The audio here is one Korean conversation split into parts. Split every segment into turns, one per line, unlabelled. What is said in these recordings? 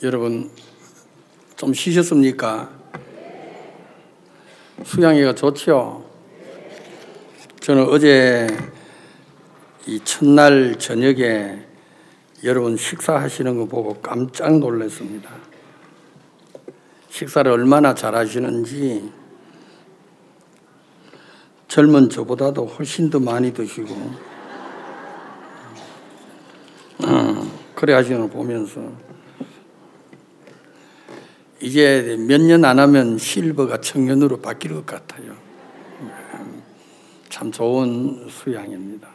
여러분 좀 쉬셨습니까? 수양이가 좋죠? 저는 어제 이 첫날 저녁에 여러분 식사하시는 거 보고 깜짝 놀랐습니다. 식사를 얼마나 잘하시는지 젊은 저보다도 훨씬 더 많이 드시고 그래 하시는 걸 보면서 이제 몇 년 안 하면 실버가 청년으로 바뀔 것 같아요. 참 좋은 수양입니다.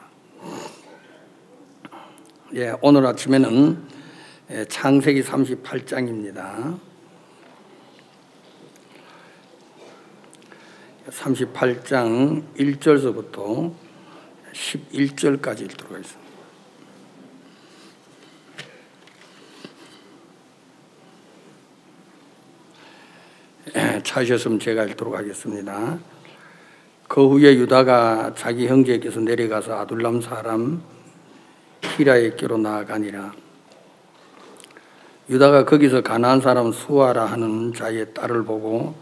예, 오늘 아침에는 창세기 38장입니다. 38장 1절서부터 11절까지 읽도록 하겠습니다. 찾으셨으면 제가 읽도록 하겠습니다. 그 후에 유다가 자기 형제에게서 내려가서 아둘람 사람 히라에게로 나아가니라. 유다가 거기서 가나안 사람 수아라 하는 자의 딸을 보고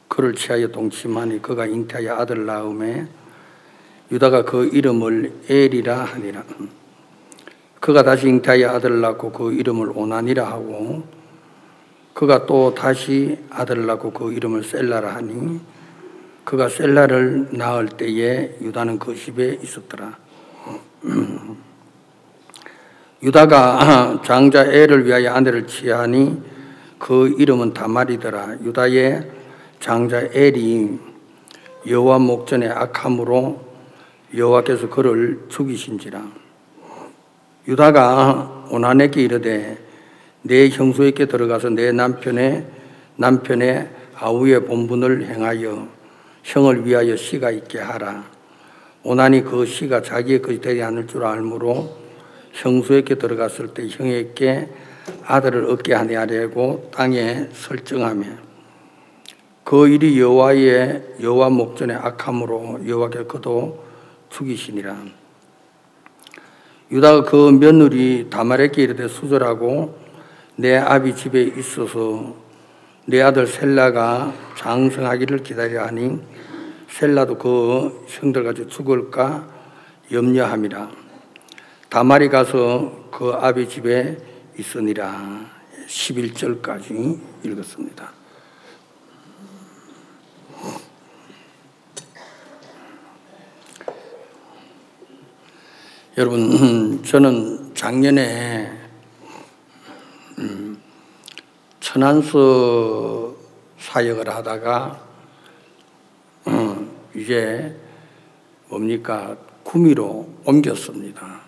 그를 취하여 동침하니 그가 잉태하여 아들 낳음에 유다가 그 이름을 엘이라 하니라. 그가 다시 잉태하여 아들 낳고 그 이름을 오난이라 하고 그가 또 다시 아들을 낳고 그 이름을 셀라라 하니 그가 셀라를 낳을 때에 유다는 그 집에 있었더라. 유다가 장자 엘을 위하여 아내를 취하니 그 이름은 다말이더라. 유다의 장자 엘이 여호와 목전에 악함으로 여호와께서 그를 죽이신지라. 유다가 오난에게 이르되 내 형수에게 들어가서 내 남편의 아우의 본분을 행하여 형을 위하여 씨가 있게 하라. 오난이 그 씨가 자기의 것이 되지 않을 줄 알므로 형수에게 들어갔을 때 형에게 아들을 얻게 하려고 땅에 설정하며 그 일이 여호와 목전에 악함으로 여호와께 그도 죽이시니라. 유다가 그 며느리 다말에게 이르되 수절하고 내 아비 집에 있어서 내 아들 셀라가 장성하기를 기다려 하니 셀라도 그 형들같이 죽을까 염려함이라. 다말이 가서 그 아비 집에 있으니라. 11절까지 읽었습니다. 여러분, 저는 작년에 천안서 사역을 하다가 이제 뭡니까 구미로 옮겼습니다.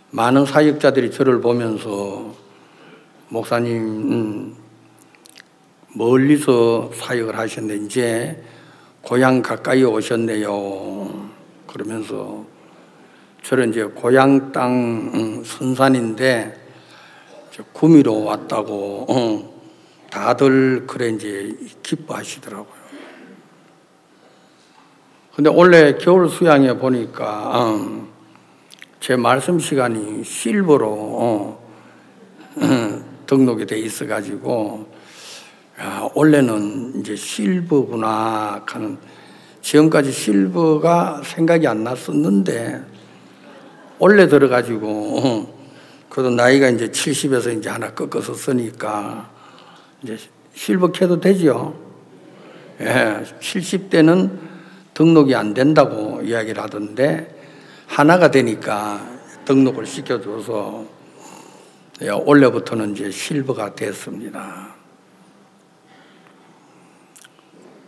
많은 사역자들이 저를 보면서 목사님 멀리서 사역을 하셨는데 이제 고향 가까이 오셨네요. 그러면서 저는 이제 고향 땅 선산인데 구미로 왔다고 다들 그래 이제 기뻐하시더라고요. 근데 원래 겨울 수양에 보니까 제 말씀 시간이 실버로 등록이 돼 있어가지고 원래는 이제 실버구나 하는, 지금까지 실버가 생각이 안 났었는데 원래 들어가지고 그래도 나이가 이제 70에서 이제 하나 꺾어서 쓰니까 이제 실버 켜도 되죠. 예, 70대는 등록이 안 된다고 이야기를 하던데 하나가 되니까 등록을 시켜줘서 올해부터는 이제 실버가 됐습니다.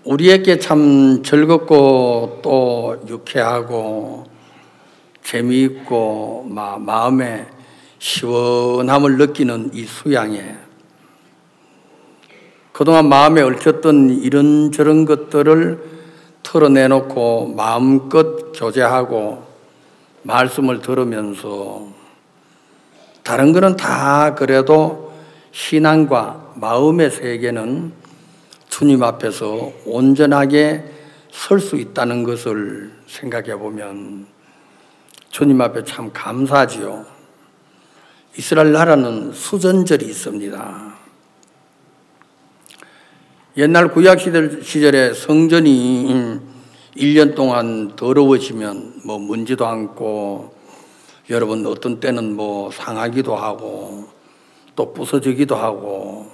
우리에게 참 즐겁고 또 유쾌하고 재미있고 마음에 시원함을 느끼는 이 수양에 그동안 마음에 얽혔던 이런저런 것들을 털어내놓고 마음껏 교제하고 말씀을 들으면서 다른 거는 다 그래도 신앙과 마음의 세계는 주님 앞에서 온전하게 설 수 있다는 것을 생각해 보면 주님 앞에 참 감사하지요. 이스라엘 나라는 수전절이 있습니다. 옛날 구약 시절에 성전이 1년 동안 더러워지면 뭐 먼지도 않고 여러분 어떤 때는 뭐 상하기도 하고 또 부서지기도 하고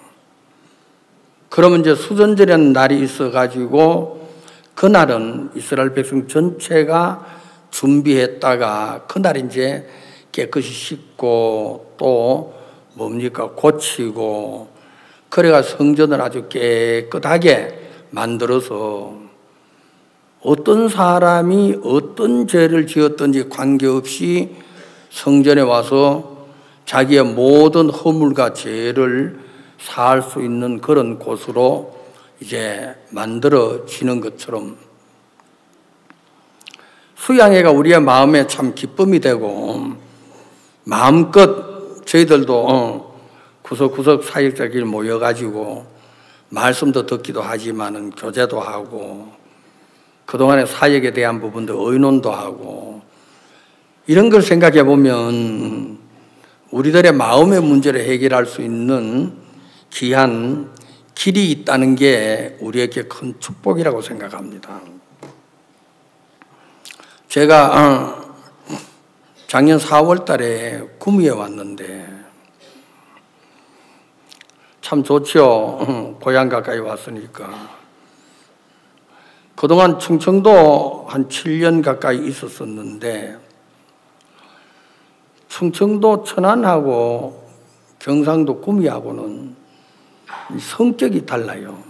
그러면 이제 수전절이라는 날이 있어가지고 그날은 이스라엘 백성 전체가 준비했다가 그날 이제 깨끗이 씻고 또 뭡니까 고치고 그래가 성전을 아주 깨끗하게 만들어서 어떤 사람이 어떤 죄를 지었든지 관계없이 성전에 와서 자기의 모든 허물과 죄를 사할 수 있는 그런 곳으로 이제 만들어지는 것처럼 수양회가 우리의 마음에 참 기쁨이 되고 마음껏 저희들도 구석구석 사역자끼리 모여가지고 말씀도 듣기도 하지만은 교제도 하고 그동안의 사역에 대한 부분도 의논도 하고 이런 걸 생각해 보면 우리들의 마음의 문제를 해결할 수 있는 귀한 길이 있다는 게 우리에게 큰 축복이라고 생각합니다. 제가 작년 4월 달에 구미에 왔는데 참 좋죠. 고향 가까이 왔으니까. 그동안 충청도 한 7년 가까이 있었었는데 충청도 천안하고 경상도 구미하고는 성격이 달라요.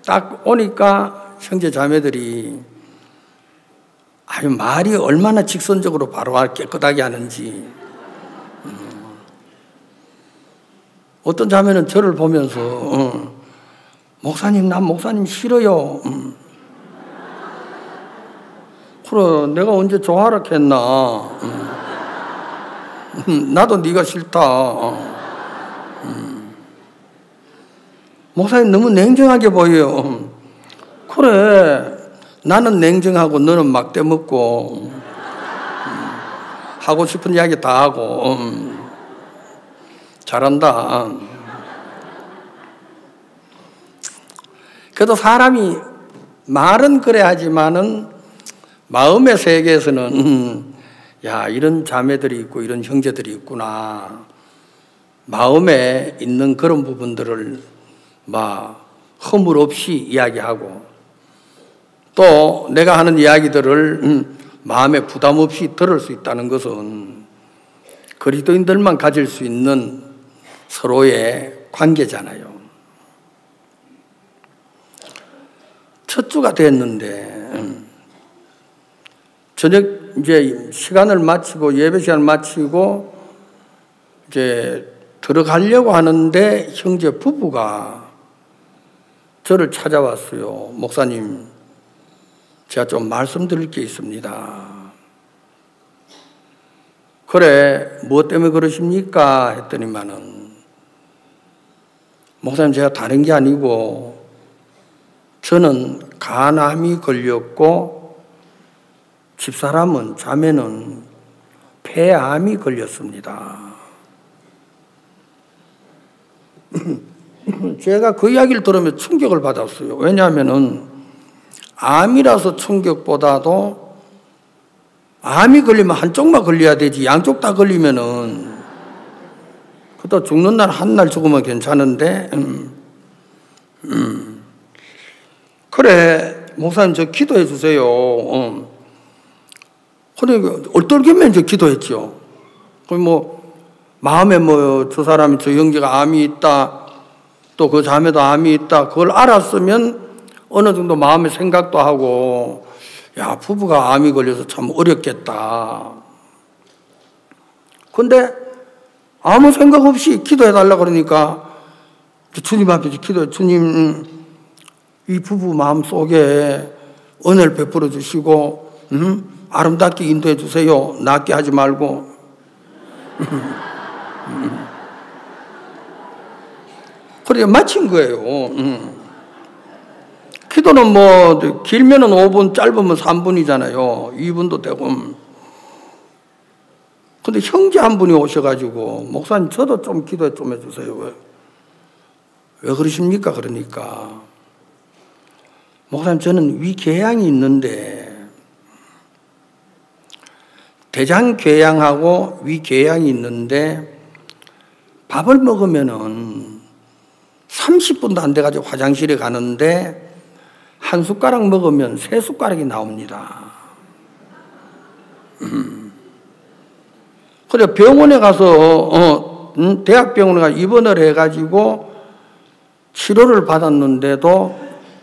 딱 오니까 형제 자매들이 아유 말이 얼마나 직선적으로 바로 깨끗하게 하는지 어떤 자매는 저를 보면서 목사님 난 목사님 싫어요. 그래 내가 언제 좋아라 했나. 나도 네가 싫다. 목사님 너무 냉정하게 보여요. 그래 나는 냉정하고 너는 막대 먹고 하고 싶은 이야기 다 하고 잘한다. 그래도 사람이 말은 그래 하지만은 마음의 세계에서는 야 이런 자매들이 있고 이런 형제들이 있구나. 마음에 있는 그런 부분들을 막 허물 없이 이야기하고 또 내가 하는 이야기들을 마음에 부담 없이 들을 수 있다는 것은 그리스도인들만 가질 수 있는 서로의 관계잖아요. 첫 주가 됐는데 저녁 이제 시간을 마치고 예배 시간을 마치고 이제 들어가려고 하는데 형제 부부가 저를 찾아왔어요. 목사님, 제가 좀 말씀드릴 게 있습니다. 그래, 무엇 때문에 그러십니까? 했더니만은 목사님 제가 다른 게 아니고 저는 간암이 걸렸고 집사람은 자매는 폐암이 걸렸습니다. 제가 그 이야기를 들으면 충격을 받았어요. 왜냐하면은 암이라서 충격보다도 암이 걸리면 한쪽만 걸려야 되지 양쪽 다 걸리면은 그것도 죽는 날 한 날 죽으면 괜찮은데 그래 목사님 저 기도해 주세요. 그래 얼떨결에 저 기도했죠. 그럼 뭐 마음에 뭐 저 사람이 저 형제가 암이 있다 또 그 자매도 암이 있다 그걸 알았으면 어느 정도 마음의 생각도 하고 야 부부가 암이 걸려서 참 어렵겠다. 근데 아무 생각 없이 기도해 달라 그러니까 주님 앞에 기도해. 주님 이 부부 마음속에 은혜를 베풀어 주시고 아름답게 인도해 주세요. 낫게 하지 말고. 그래 마친 거예요. 기도는 뭐 길면은 5분 짧으면 3분이잖아요. 2분도 되고. 근데 형제 한 분이 오셔가지고, 목사님, 저도 좀 기도 좀 해주세요. 왜 그러십니까? 그러니까, 목사님, 저는 위궤양이 있는데, 대장궤양하고 위궤양이 있는데, 밥을 먹으면은 30분도 안 돼가지고 화장실에 가는데, 한 숟가락 먹으면 3숟가락이 나옵니다. 그래, 병원에 가서, 대학병원에 가서 입원을 해가지고 치료를 받았는데도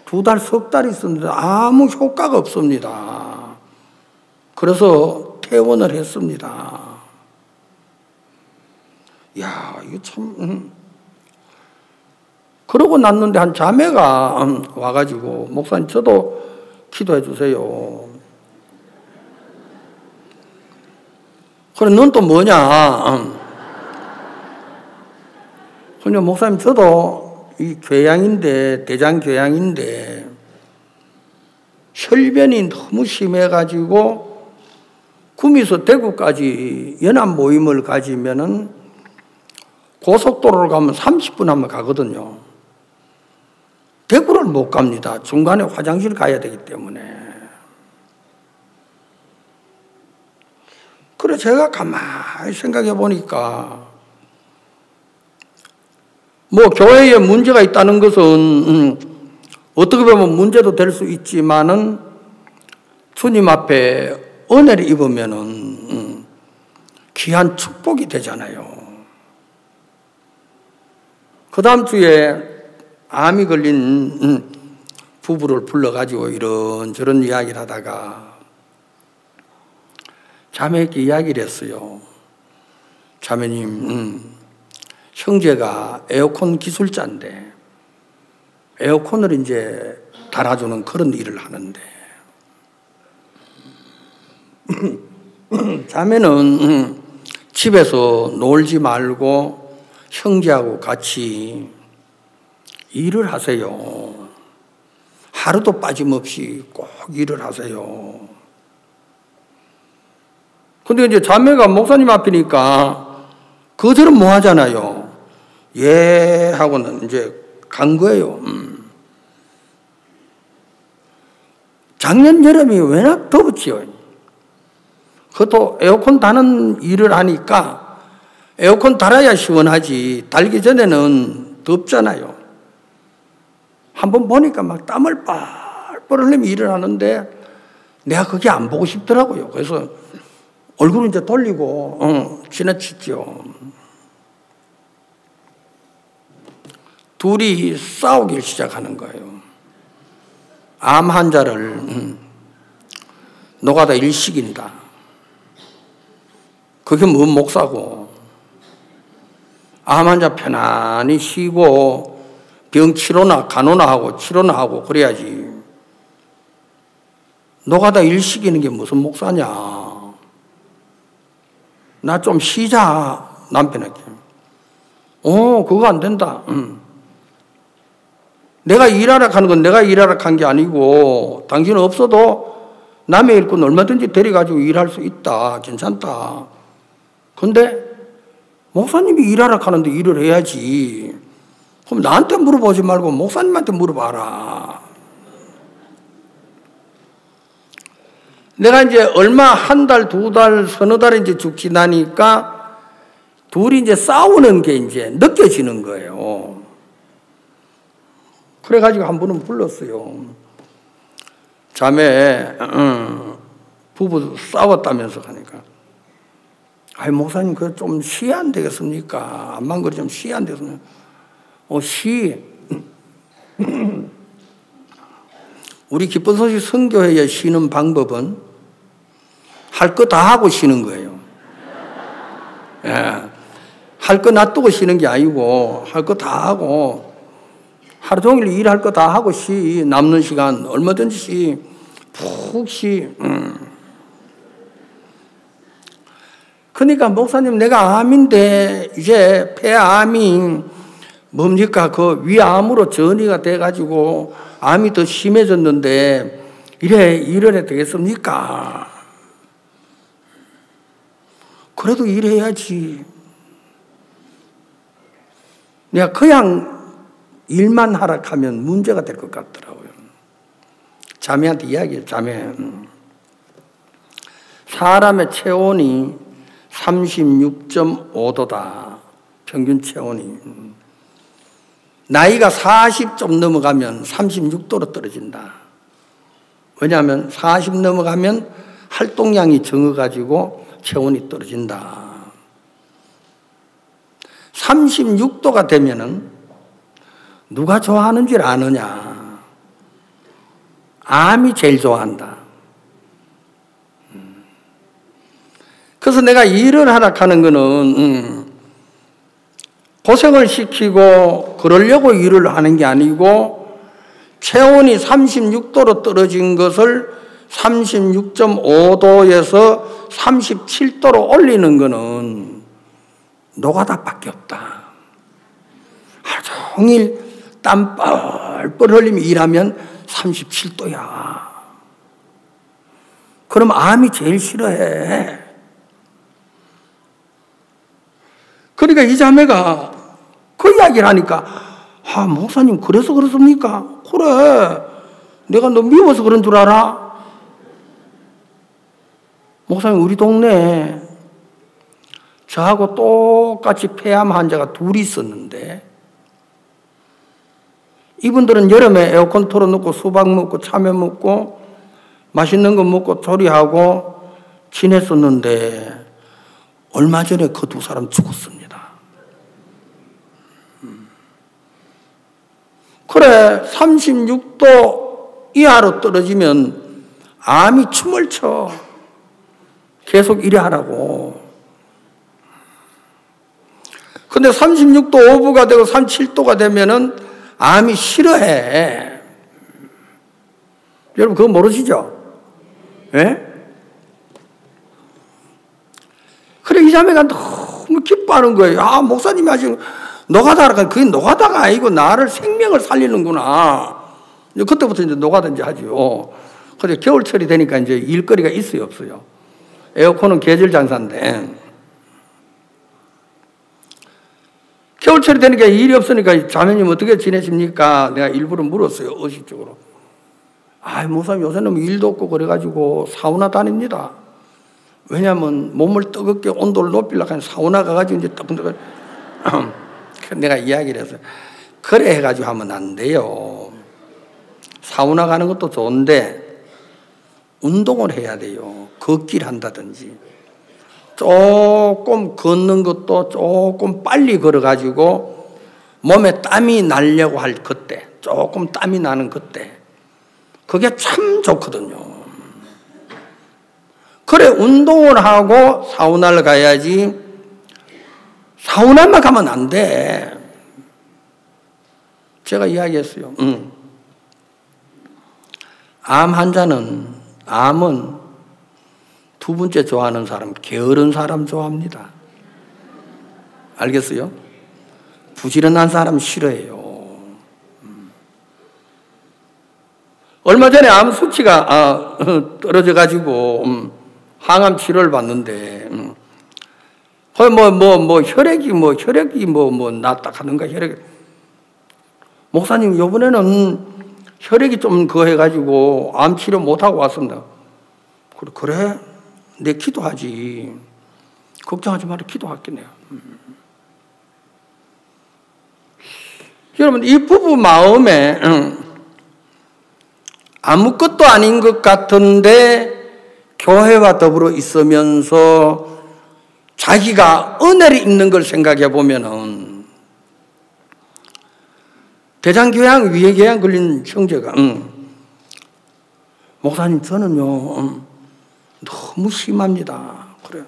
2달, 석 달 있었는데 아무 효과가 없습니다. 그래서 퇴원을 했습니다. 야, 이거 참, 그러고 났는데 한 자매가 와가지고, 목사님, 저도 기도해 주세요. 그래, 넌 또 뭐냐? 그냥 목사님, 저도 이 궤양인데, 대장궤양인데, 혈변이 너무 심해가지고, 구미에서 대구까지 연합 모임을 가지면은 고속도로를 가면 30분 하면 가거든요. 대구를 못 갑니다. 중간에 화장실 가야 되기 때문에. 그래, 제가 가만히 생각해 보니까, 뭐, 교회에 문제가 있다는 것은, 어떻게 보면 문제도 될 수 있지만은, 주님 앞에 은혜를 입으면은, 귀한 축복이 되잖아요. 그 다음 주에 암이 걸린 부부를 불러가지고 이런저런 이야기를 하다가, 자매에게 이야기를 했어요. 자매님, 형제가 에어컨 기술자인데 에어컨을 이제 달아주는 그런 일을 하는데 자매는 집에서 놀지 말고 형제하고 같이 일을 하세요. 하루도 빠짐없이 꼭 일을 하세요. 근데 이제 자매가 목사님 앞이니까 그들은 뭐 하잖아요. 예 하고는 이제 간 거예요. 작년 여름이 워낙 덥지요. 그것도 에어컨 다는 일을 하니까 에어컨 달아야 시원하지 달기 전에는 덥잖아요. 한번 보니까 막 땀을 뻘뻘 흘리며 일을 하는데 내가 그게 안 보고 싶더라고요. 그래서 얼굴을 이제 돌리고 지나치죠. 둘이 싸우기 시작하는 거예요. 암 환자를 노가다 일시킨다. 그게 뭔 목사고. 암 환자 편안히 쉬고 병 치료나 간호나 하고 치료나 하고 그래야지. 노가다 일시키는 게 무슨 목사냐. 나 좀 쉬자, 남편에게. 그거 안 된다. 내가 일하러 가는 건 내가 일하러 간 게 아니고, 당신은 없어도 남의 일꾼 얼마든지 데려가지고 일할 수 있다. 괜찮다. 근데, 목사님이 일하러 가는데 일을 해야지. 그럼 나한테 물어보지 말고 목사님한테 물어봐라. 내가 이제 얼마 한 달, 2달, 서너 달 이제 쭉 지나니까 둘이 이제 싸우는 게 이제 느껴지는 거예요. 그래가지고 한 분은 불렀어요. 자매, 부부 싸웠다면서 하니까. 아이, 목사님, 그거 좀 쉬어야 안 되겠습니까? 암만 그리 좀 쉬어야 안 되겠습니까? 우리 기쁜 소식 선교회에 쉬는 방법은 할 거 다 하고 쉬는 거예요. 예. 할 거 놔두고 쉬는 게 아니고 할 거 다 하고 하루 종일 일할 거 다 하고 남는 시간 얼마든지 푹 쉬. 그러니까 목사님 내가 암인데 이제 폐암이 뭡니까? 그 위암으로 전이가 돼가지고 암이 더 심해졌는데 이래 일을 해야 되겠습니까? 그래도 일해야지. 내가 그냥 일만 하락하면 문제가 될 것 같더라고요. 자매한테 이야기해요. 자매, 사람의 체온이 36.5도다. 평균 체온이. 나이가 40 좀 넘어가면 36도로 떨어진다. 왜냐하면 40 넘어가면 활동량이 적어가지고 체온이 떨어진다. 36도가 되면은 누가 좋아하는 줄 아느냐? 암이 제일 좋아한다. 그래서 내가 일을 하락하는 거는 고생을 시키고 그러려고 일을 하는 게 아니고 체온이 36도로 떨어진 것을 36.5도에서 37도로 올리는 거는 노가다밖에 없다. 하루 종일 땀 뻘뻘 흘리며 일하면 37도야. 그럼 암이 제일 싫어해. 그러니까 이 자매가 그 이야기를 하니까, 아, 목사님, 그래서 그렇습니까? 그래. 내가 너 미워서 그런 줄 알아? 목사님, 우리 동네에 저하고 똑같이 폐암 환자가 둘이 있었는데, 이분들은 여름에 에어컨 틀어놓고 수박 먹고 참외 먹고 맛있는 거 먹고 조리하고 지냈었는데, 얼마 전에 그 두 사람 죽었습니다. 그래, 36도 이하로 떨어지면 암이 춤을 춰. 계속 일해 하라고. 근데 36도 오버가 되고 37도가 되면은 암이 싫어해. 여러분 그거 모르시죠? 예? 그래, 이 자매가 너무 기뻐하는 거예요. 아, 목사님이 하시는 노가다가, 그게 노가다가 아니고 나를 생명을 살리는구나. 그때부터 이제 노가든지 하죠. 근데 겨울철이 되니까 이제 일거리가 있어요, 없어요? 에어컨은 계절 장사인데. 겨울철이 되니까 일이 없으니까 자매님 어떻게 지내십니까? 내가 일부러 물었어요, 의식적으로. 아, 목사님 요새는 일도 없고 그래가지고 사우나 다닙니다. 왜냐하면 몸을 뜨겁게 온도를 높이려고 하면 사우나 가가지고 이제 뜨끈뜨끈. 내가 이야기를 했어요. 그래 해가지고 하면 안 돼요. 사우나 가는 것도 좋은데 운동을 해야 돼요. 걷기를 한다든지. 조금 걷는 것도 조금 빨리 걸어가지고 몸에 땀이 나려고 할 그때, 조금 땀이 나는 그때, 그게 참 좋거든요. 그래, 운동을 하고 사우나를 가야지. 사우나만 가면 안 돼. 제가 이야기했어요. 암 환자는, 암은 두 번째 좋아하는 사람, 게으른 사람 좋아합니다. 알겠어요? 부지런한 사람 싫어해요. 얼마 전에 암 수치가 떨어져가지고 항암 치료를 받는데, 혈액이 낫다 하는가, 혈액. 목사님, 요번에는 혈액이 좀 해가지고 암 치료 못하고 왔습니다. 그래? 내 기도하지. 걱정하지 마라, 기도할게, 내가. 여러분, 이 부부 마음에 아무것도 아닌 것 같은데 교회와 더불어 있으면서 자기가 은혜를 입는 걸 생각해 보면은, 대장교양, 위궤양 걸린 형제가, 목사님, 저는요, 너무 심합니다. 그래요.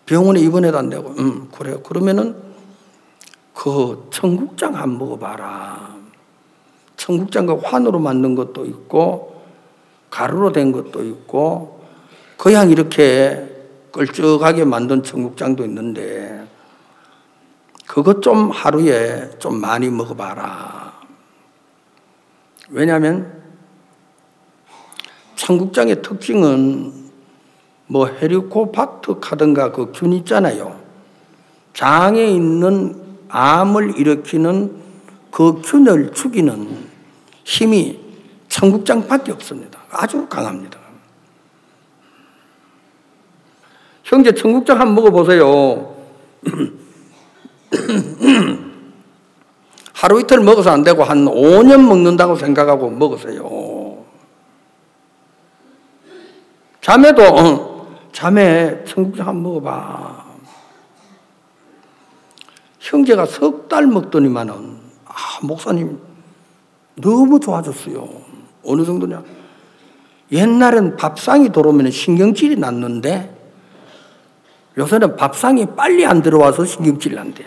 병원에 입원해도 안 되고, 그래요. 그러면은, 그 청국장 한번 먹어봐라. 청국장과 환으로 만든 것도 있고, 가루로 된 것도 있고, 그냥 이렇게 끌쭉하게 만든 청국장도 있는데, 그것 좀 하루에 좀 많이 먹어봐라. 왜냐하면 청국장의 특징은 뭐 헤리코박터 카든가 그 균 있잖아요. 장에 있는 암을 일으키는 그 균을 죽이는 힘이 청국장밖에 없습니다. 아주 강합니다. 형제, 청국장 한번 먹어보세요. 하루 이틀 먹어서 안 되고 한 5년 먹는다고 생각하고 먹으세요. 자매 청국장 한번 먹어봐. 형제가 석 달 먹더니만은 목사님 너무 좋아졌어요. 어느 정도냐? 옛날엔 밥상이 들어오면 신경질이 났는데 요새는 밥상이 빨리 안 들어와서 신경질이 난대.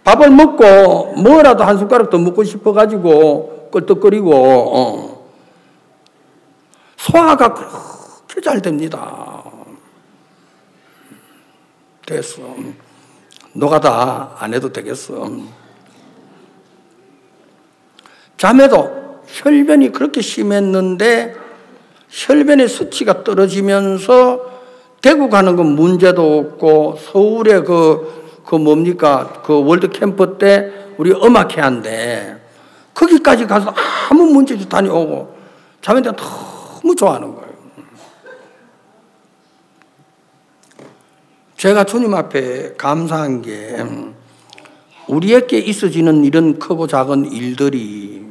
밥을 먹고 뭐라도 한 숟가락 더 먹고 싶어가지고 껄떡거리고 소화가 그렇게 잘 됩니다. 됐어. 노가다 안 해도 되겠어. 자매도 혈변이 그렇게 심했는데 혈변의 수치가 떨어지면서 대구 가는 건 문제도 없고 서울에 그 뭡니까? 그 월드 캠프 때 우리 음악회한데 거기까지 가서 아무 문제도 다녀오고 자매들 너무 좋아하는 거예요. 제가 주님 앞에 감사한 게 우리에게 있어지는 이런 크고 작은 일들이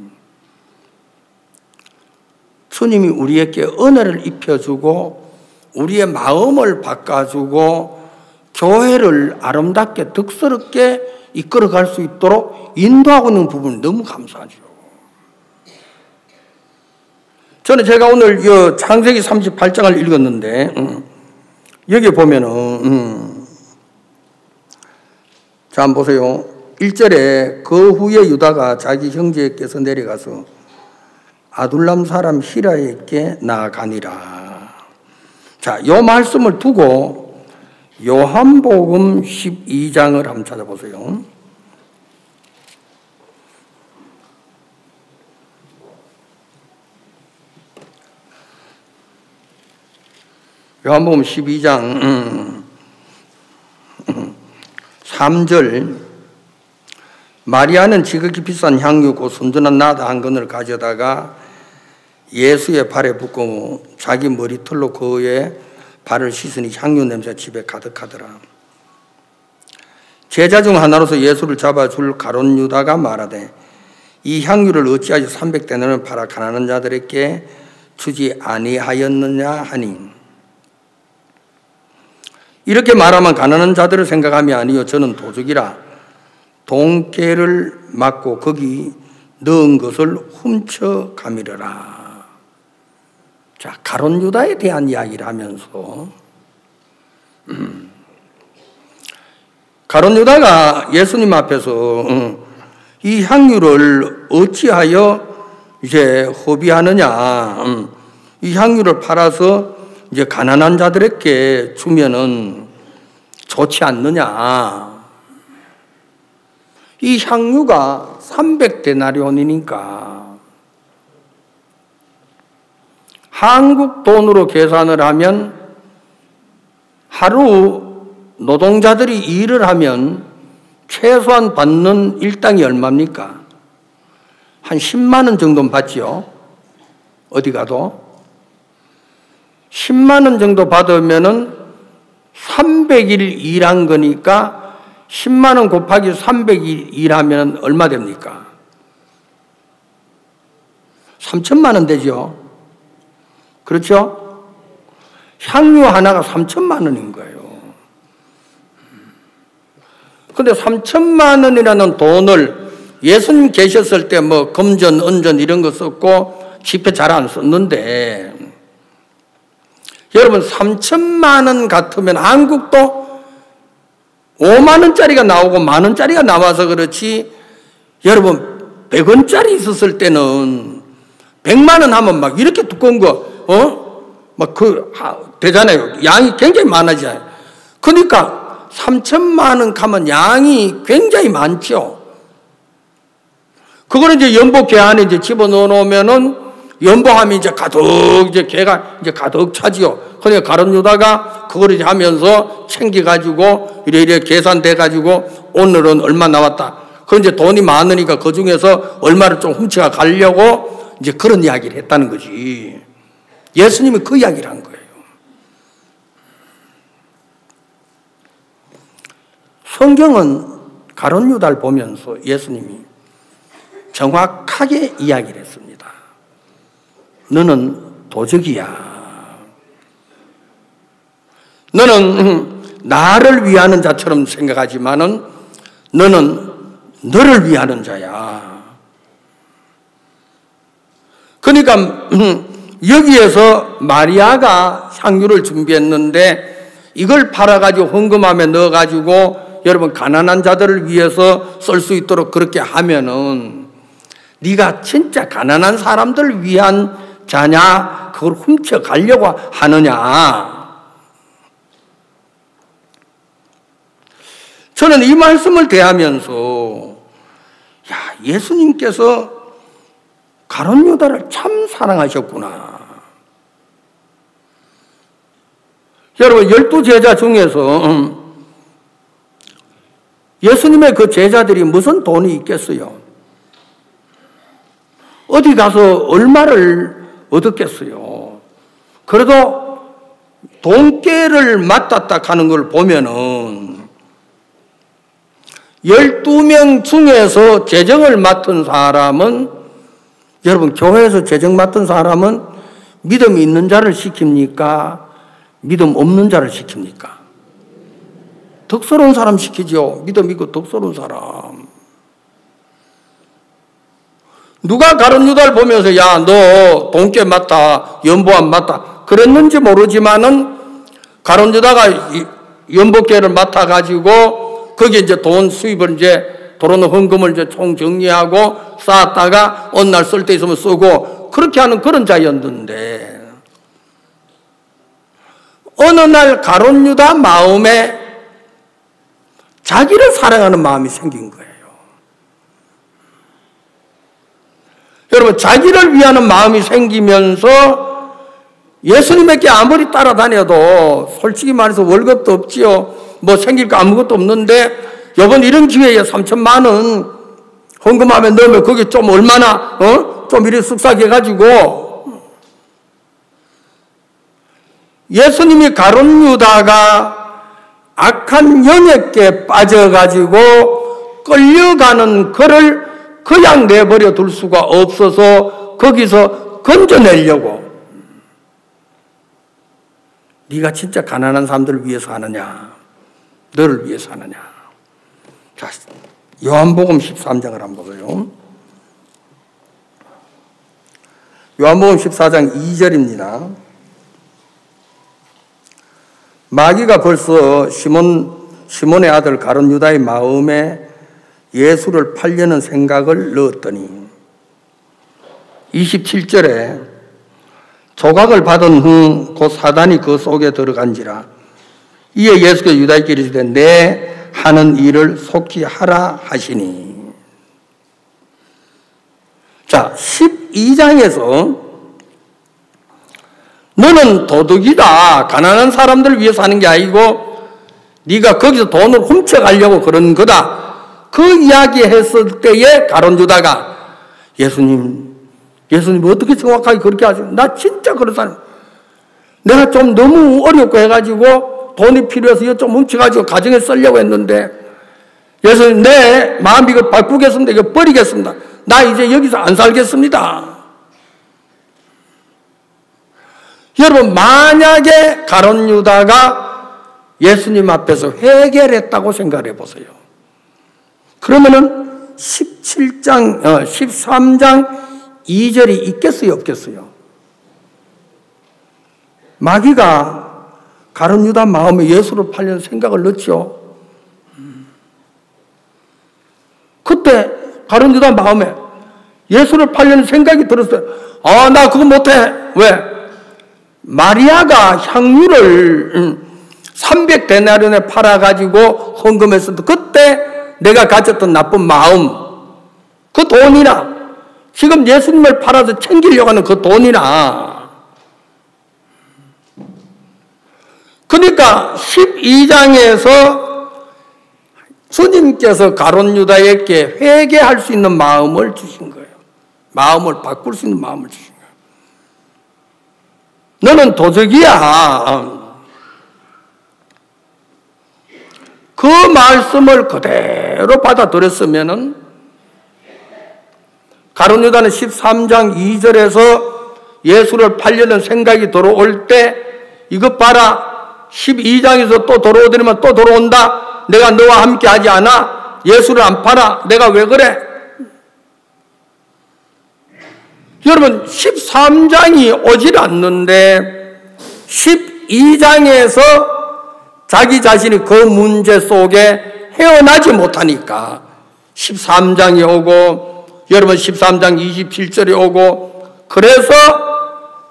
주님이 우리에게 은혜를 입혀주고 우리의 마음을 바꿔주고 교회를 아름답게 덕스럽게 이끌어갈 수 있도록 인도하고 있는 부분이 너무 감사하죠. 저는 제가 오늘 이 창세기 38장을 읽었는데 여기 보면은 자 한번 보세요. 1절에 그 후에 유다가 자기 형제께서 내려가서 아둘람 사람 히라에게 나아가니라. 자, 이 말씀을 두고 요한복음 12장을 한번 찾아보세요. 요한복음 12장 3절 마리아는 지극히 비싼 향유 곧 순전한 나드 한 근을 가져다가 예수의 발에 붓고 자기 머리털로 그의 발을 씻으니 향유 냄새가 집에 가득하더라. 제자 중 하나로서 예수를 잡아줄 가룟 유다가 말하되 이 향유를 어찌하여 300데나리온을 팔아 가난한 자들에게 주지 아니하였느냐 하니 이렇게 말하면 가난한 자들을 생각함이 아니요 저는 도적이라 동계를 맞고 거기 넣은 것을 훔쳐가미르라. 자, 가룟 유다에 대한 이야기를 하면서 가룟 유다가 예수님 앞에서 이 향유를 어찌하여 이제 허비하느냐, 이 향유를 팔아서 이제 가난한 자들에게 주면은 좋지 않느냐. 이 향유가 300데나리온이니까 한국 돈으로 계산을 하면 하루 노동자들이 일을 하면 최소한 받는 일당이 얼마입니까? 한 10만 원 정도는 받지요. 어디 가도 10만 원 정도 받으면은 300일 일한 거니까 10만 원 곱하기 300일 일하면 얼마 됩니까? 3천만 원 되죠. 그렇죠? 향유 하나가 3천만 원인 거예요. 근데 3천만 원이라는 돈을 예수님 계셨을 때 뭐 금전, 은전 이런 거 썼고 지폐 잘 안 썼는데 여러분 3천만 원 같으면 한국도 5만 원짜리가 나오고 만 원짜리가 나와서 그렇지 여러분 100원짜리 있었을 때는 100만 원 하면 막 이렇게 두꺼운 거 막 되잖아요. 양이 굉장히 많아져요. 그러니까 3천만 원 가면 양이 굉장히 많죠. 그거를 이제 연복계 안에 이제 집어넣어 놓으면은 연보함이 이제 가득, 이제 개가 이제 가득 차지요. 그러니까 가룟 유다가 그걸 이제 하면서 챙겨가지고 이래 계산돼가지고 오늘은 얼마 나왔다. 그 이제 돈이 많으니까 그 중에서 얼마를 좀 훔쳐가 가려고 이제 그런 이야기를 했다는 거지. 예수님이 그 이야기를 한 거예요. 성경은 가룟 유다를 보면서 예수님이 정확하게 이야기를 했습니다. 너는 도적이야. 너는 나를 위하는 자처럼 생각하지만은 너는 너를 위하는 자야. 그러니까 여기에서 마리아가 향유를 준비했는데 이걸 팔아가지고 헌금함에 넣어가지고 여러분 가난한 자들을 위해서 쓸 수 있도록 그렇게 하면은 네가 진짜 가난한 사람들을 위한 자냐? 그걸 훔쳐가려고 하느냐? 저는 이 말씀을 대하면서 야, 예수님께서 가룟 유다를 참 사랑하셨구나. 여러분 12제자 중에서 예수님의 그 제자들이 무슨 돈이 있겠어요? 어디 가서 얼마를 얻었겠어요? 그래도 돈깨를 맡았다 하는 걸 보면은 12명 중에서 재정을 맡은 사람은 여러분 교회에서 재정 맡은 사람은 믿음이 있는 자를 시킵니까? 믿음 없는 자를 시킵니까? 덕스러운 사람 시키죠. 믿음 있고 덕스러운 사람. 누가 가룟 유다를 보면서 야, 너 돈깨 맡아, 연보함 맡아 그랬는지 모르지만은 가룟 유다가 연보깨를 맡아가지고 거기에 이제 돈 수입을 이제 도로는 헌금을 이제 총 정리하고 쌓았다가 어느 날 쓸 때 있으면 쓰고 그렇게 하는 그런 자였는데 어느 날 가룟 유다 마음에 자기를 사랑하는 마음이 생긴 거예요. 여러분 자기를 위하는 마음이 생기면서 예수님에게 아무리 따라다녀도 솔직히 말해서 월급도 없지요. 뭐 생길 거 아무것도 없는데 이번 이런 기회에 3천만 원 헌금함에 넣으면 거기 좀 얼마나 좀 이렇게 쓱싹해가지고 예수님이 가룟 유다가 악한 영역에 빠져가지고 끌려가는 그를 그냥 내버려 둘 수가 없어서 거기서 건져내려고 네가 진짜 가난한 사람들을 위해서 하느냐 너를 위해서 하느냐. 자, 요한복음 13장을 한번 보세요. 요한복음 14장 2절입니다. 마귀가 벌써 시몬의 아들 가룟 유다의 마음에 예수를 팔려는 생각을 넣었더니 27절에 조각을 받은 후 곧 사단이 그 속에 들어간지라. 이에 예수께서 유다에게 이르시되 내 하는 일을 속히 하라 하시니. 자, 12장에서 너는 도둑이다. 가난한 사람들을 위해서 하는 게 아니고 네가 거기서 돈을 훔쳐가려고 그런 거다. 그 이야기 했을 때에 가룟 유다가 예수님 어떻게 정확하게 그렇게 하세요? 나 진짜 그런 사람. 내가 좀 너무 어렵고 해가지고 돈이 필요해서 이거 좀 훔쳐가지고 가정에 쓰려고 했는데 예수님 내 마음 이거 바꾸겠습니다. 이거 버리겠습니다. 나 이제 여기서 안 살겠습니다. 여러분 만약에 가룟 유다가 예수님 앞에서 회개를 했다고 생각해 보세요. 그러면은 13장 2절이 있겠어요 없겠어요? 마귀가 가룟 유다 마음에 예수를 팔려는 생각을 넣죠. 그때 가룟 유다 마음에 예수를 팔려는 생각이 들었어요. 아, 나 그거 못해. 왜? 마리아가 향유를 300데나리온에 팔아가지고 헌금했을 때 그때 내가 가졌던 나쁜 마음, 그 돈이나 지금 예수님을 팔아서 챙기려고 하는 그 돈이나. 그러니까 12장에서 주님께서 가룟 유다에게 회개할 수 있는 마음을 주신 거예요. 마음을 바꿀 수 있는 마음을 주신 거예요. 너는 도적이야. 그 말씀을 그대로 받아들였으면은 가룟 유다는 13장 2절에서 예수를 팔려는 생각이 들어올 때 이것 봐라. 12장에서 또 돌아오더니만 또 돌아온다. 내가 너와 함께 하지 않아? 예수를 안 팔아? 내가 왜 그래? 여러분 13장이 오질 않는데 12장에서 자기 자신이 그 문제 속에 헤어나지 못하니까 13장이 오고 여러분 13장 27절이 오고 그래서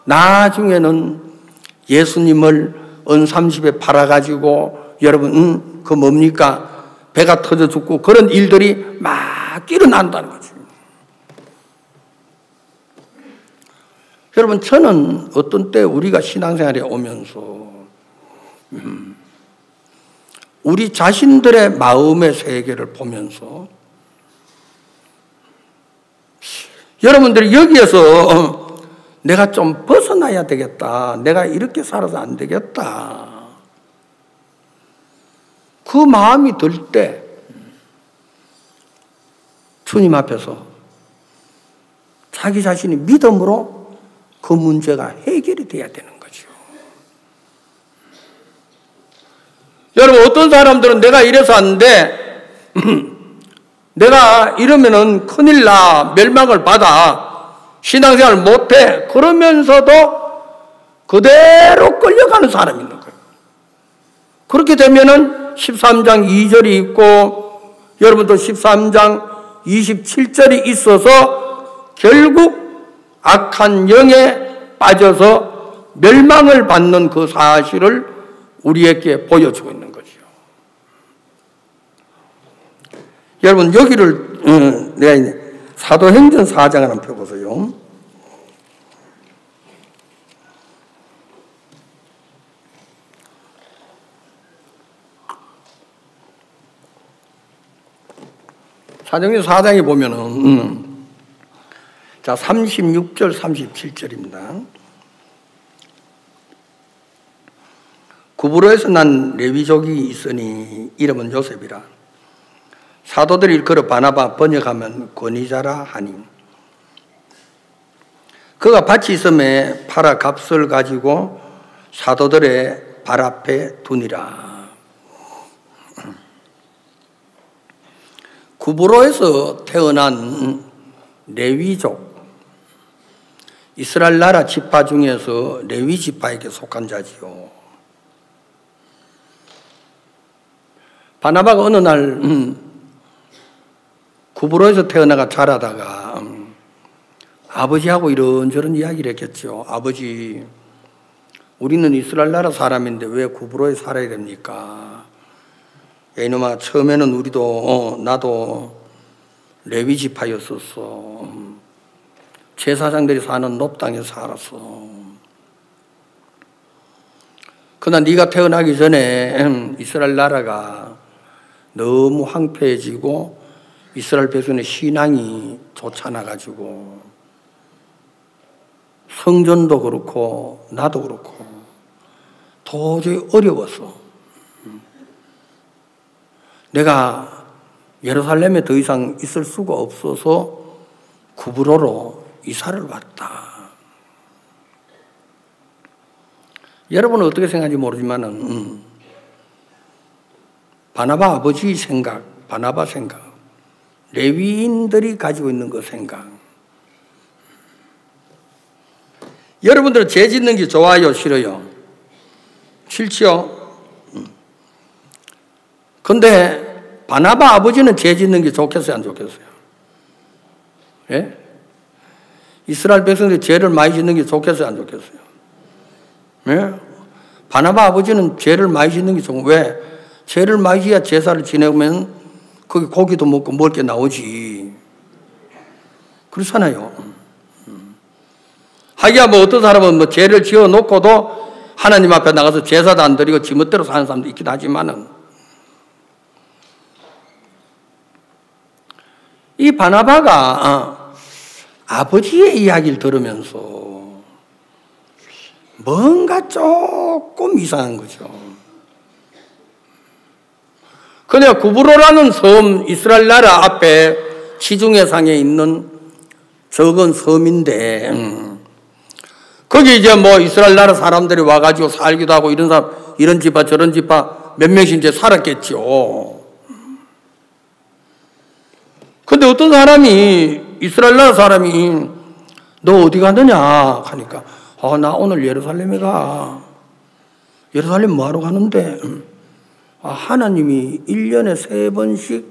나중에는 예수님을 은30에 팔아가지고 여러분 그 뭡니까? 배가 터져 죽고 그런 일들이 막 일어난다는 거죠. 여러분 저는 어떤 때 우리가 신앙생활에 오면서 우리 자신들의 마음의 세계를 보면서 여러분들이 여기에서 내가 좀 벗어나야 되겠다. 내가 이렇게 살아서 안 되겠다. 그 마음이 들 때 주님 앞에서 자기 자신이 믿음으로 그 문제가 해결이 돼야 되는 거죠. 여러분 어떤 사람들은 내가 이래서 안 돼. 내가 이러면은 큰일 나. 멸망을 받아. 신앙생활 못해. 그러면서도 그대로 끌려가는 사람이 있는 거예요. 그렇게 되면은 13장 2절이 있고 여러분도 13장 27절이 있어서 결국 악한 영에 빠져서 멸망을 받는 그 사실을 우리에게 보여주고 있는 거죠. 여러분 여기를 내가 사도행전 4장을 한번 펴보세요. 사도행전 4장에 보면은 자 36절 37절입니다. 구브로에서 난 레위족이 있으니 이름은 요셉이라. 사도들이 일컬어 바나바 번역하면 권위자라 하니 그가 밭이 있음에 팔아 값을 가지고 사도들의 발 앞에 두니라. 구브로에서 태어난 레위족 이스라엘 나라 지파 중에서 레위 지파에게 속한 자지요. 바나바가 어느 날 구브로에서 태어나가 자라다가 아버지하고 이런저런 이야기를 했겠죠. 아버지, 우리는 이스라엘 나라 사람인데 왜 구브로에 살아야 됩니까? 야, 이놈아, 처음에는 우리도 나도 레위 지파였었어. 제사장들이 사는 높 땅에 살았어. 그러나 네가 태어나기 전에 이스라엘 나라가 너무 황폐해지고 이스라엘 백성의 신앙이 좋잖아가지고 성전도 그렇고 나도 그렇고 도저히 어려워서 내가 예루살렘에 더 이상 있을 수가 없어서 구브로로 이사를 왔다. 여러분은 어떻게 생각하는지 모르지만은 바나바 아버지 생각, 바나바 생각, 레위인들이 가지고 있는 그 생각. 여러분들은 죄 짓는 게 좋아요, 싫어요? 싫지요? 근데 바나바 아버지는 죄 짓는 게 좋겠어요, 안 좋겠어요? 예? 이스라엘 백성들이 죄를 많이 짓는 게 좋겠어요, 안 좋겠어요? 예? 바나바 아버지는 죄를 많이 짓는 게 좋고, 왜? 죄를 많이 지어야 제사를 지내면 거기 고기도 먹고 먹을 게 나오지. 그렇잖아요. 하기야 뭐 어떤 사람은 뭐 죄를 지어 놓고도 하나님 앞에 나가서 제사도 안 드리고 지멋대로 사는 사람도 있긴 하지만은, 이 바나바가 아버지의 이야기를 들으면서 뭔가 조금 이상한 거죠. 그냥 구브로라는 섬, 이스라엘 나라 앞에 지중해상에 있는 적은 섬인데, 거기 이제 뭐 이스라엘 나라 사람들이 와가지고 살기도 하고, 이런 사람, 이런 집안 저런 집안 몇 명씩 이제 살았겠죠. 근데 어떤 사람이, 이스라엘 나라 사람이 너 어디 가느냐 하니까, 나 오늘 예루살렘에 가. 예루살렘 뭐하러 가는데? 하나님이 1년에 3번씩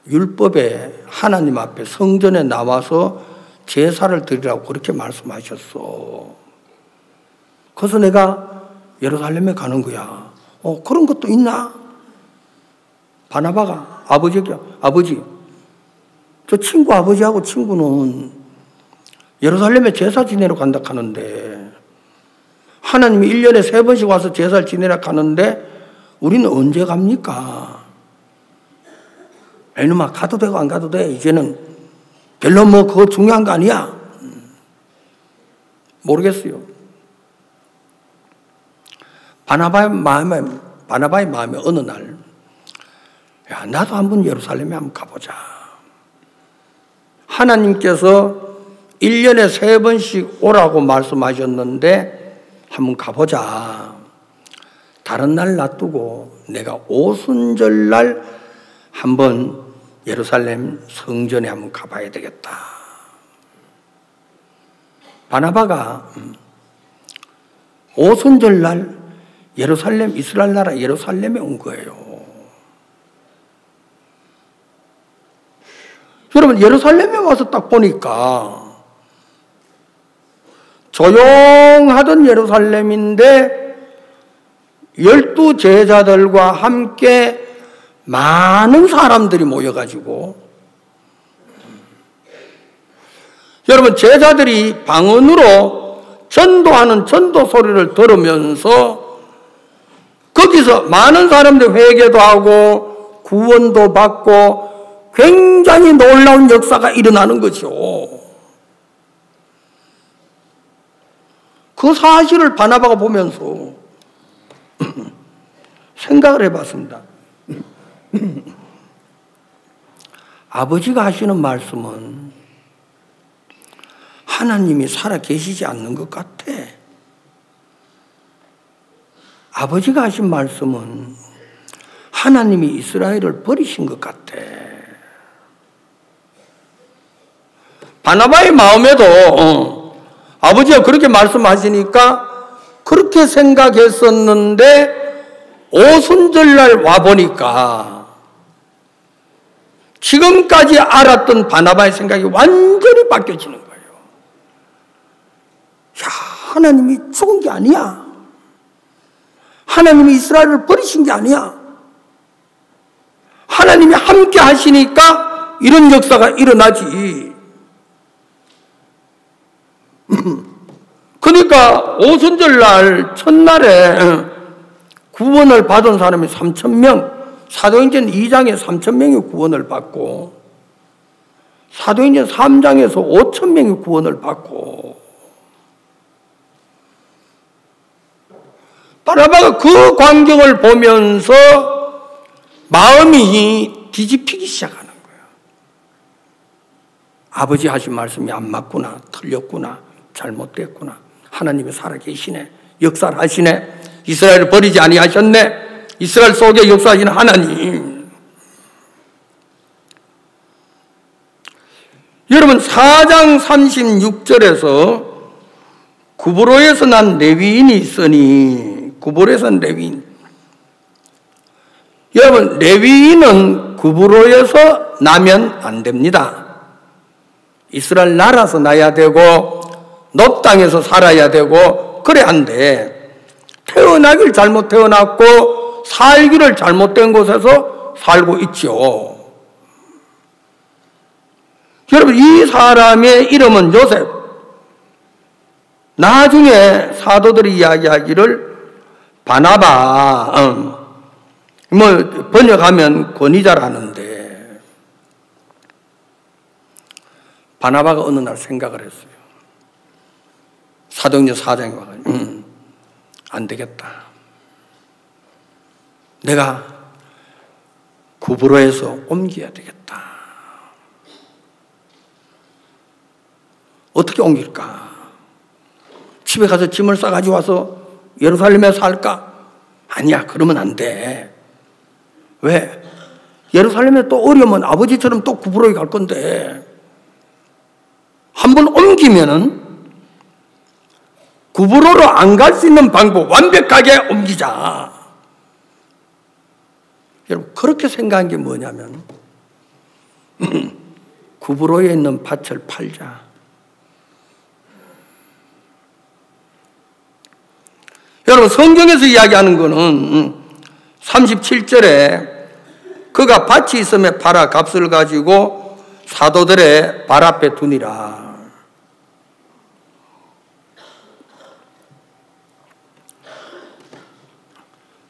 율법에 하나님 앞에 성전에 나와서 제사를 드리라고 그렇게 말씀하셨어. 그래서 내가 예루살렘에 가는 거야. 그런 것도 있나? 바나바가 아버지에게, 아버지, 저 친구 아버지하고 친구는 예루살렘에 제사 지내러 간다 하는데, 하나님이 1년에 3번씩 와서 제사를 지내러 가는데 우리는 언제 갑니까? 이놈아, 가도 되고 안 가도 돼. 이제는 별로 뭐 그거 중요한 거 아니야. 모르겠어요. 바나바의 마음에 어느 날, 야, 나도 한번 예루살렘에 한번 가보자. 하나님께서 1년에 3번씩 오라고 말씀하셨는데 한번 가보자. 다른 날 놔두고 내가 오순절날 한번 예루살렘 성전에 한번 가봐야 되겠다. 바나바가 오순절날 예루살렘, 이스라엘 나라 예루살렘에 온 거예요. 여러분, 예루살렘에 와서 딱 보니까 조용하던 예루살렘인데 12 제자들과 함께 많은 사람들이 모여가지고, 여러분, 제자들이 방언으로 전도하는 전도 소리를 들으면서 거기서 많은 사람들이 회개도 하고 구원도 받고 굉장히 놀라운 역사가 일어나는 거죠. 그 사실을 바나바가 보면서 생각을 해봤습니다. 아버지가 하시는 말씀은 하나님이 살아 계시지 않는 것 같아. 아버지가 하신 말씀은 하나님이 이스라엘을 버리신 것 같아. 바나바의 마음에도 아버지가 그렇게 말씀하시니까 그렇게 생각했었는데 오순절날 와보니까 지금까지 알았던 바나바의 생각이 완전히 바뀌어지는 거예요. 야, 하나님이 죽은 게 아니야. 하나님이 이스라엘을 버리신 게 아니야. 하나님이 함께 하시니까 이런 역사가 일어나지. 그러니까 오순절날 첫날에 구원을 받은 사람이 3,000명, 사도행전 2장에 3,000명이 구원을 받고 사도행전 3장에서 5,000명이 구원을 받고, 바나바가 그 광경을 보면서 마음이 뒤집히기 시작하는 거예요. 아버지 하신 말씀이 안 맞구나, 틀렸구나, 잘못됐구나. 하나님이 살아계시네, 역사를 하시네, 이스라엘을 버리지 아니하셨네, 이스라엘 속에 역사하시는 하나님. 여러분, 4장 36절에서 구브로에서 난 레위인이 있으니, 구브로에서 난 레위인. 여러분, 레위인은 구브로에서 나면 안 됩니다. 이스라엘 나라에서 나야 되고 놋 땅에서 살아야 되고 그래야 안 돼. 태어나길 잘못 태어났고 살기를 잘못된 곳에서 살고 있죠. 여러분, 이 사람의 이름은 요셉. 나중에 사도들이 이야기하기를 바나바, 번역하면 권위자라는데, 바나바가 어느 날 생각을 했어요. 사도행전 4장에 와가지고, 안 되겠다. 내가 구브로에서 옮겨야 되겠다. 어떻게 옮길까? 집에 가서 짐을 싸가지고 와서 예루살렘에 살까? 아니야, 그러면 안 돼. 왜? 예루살렘에 또 어려면 아버지처럼 또 구브로에 갈 건데, 한번 옮기면은 구브로로 안 갈 수 있는 방법 완벽하게 옮기자. 여러분, 그렇게 생각한 게 뭐냐면 구브로에 있는 밭을 팔자. 여러분, 성경에서 이야기하는 거는 37절에 그가 밭이 있음에 팔아 값을 가지고 사도들의 발 앞에 두니라.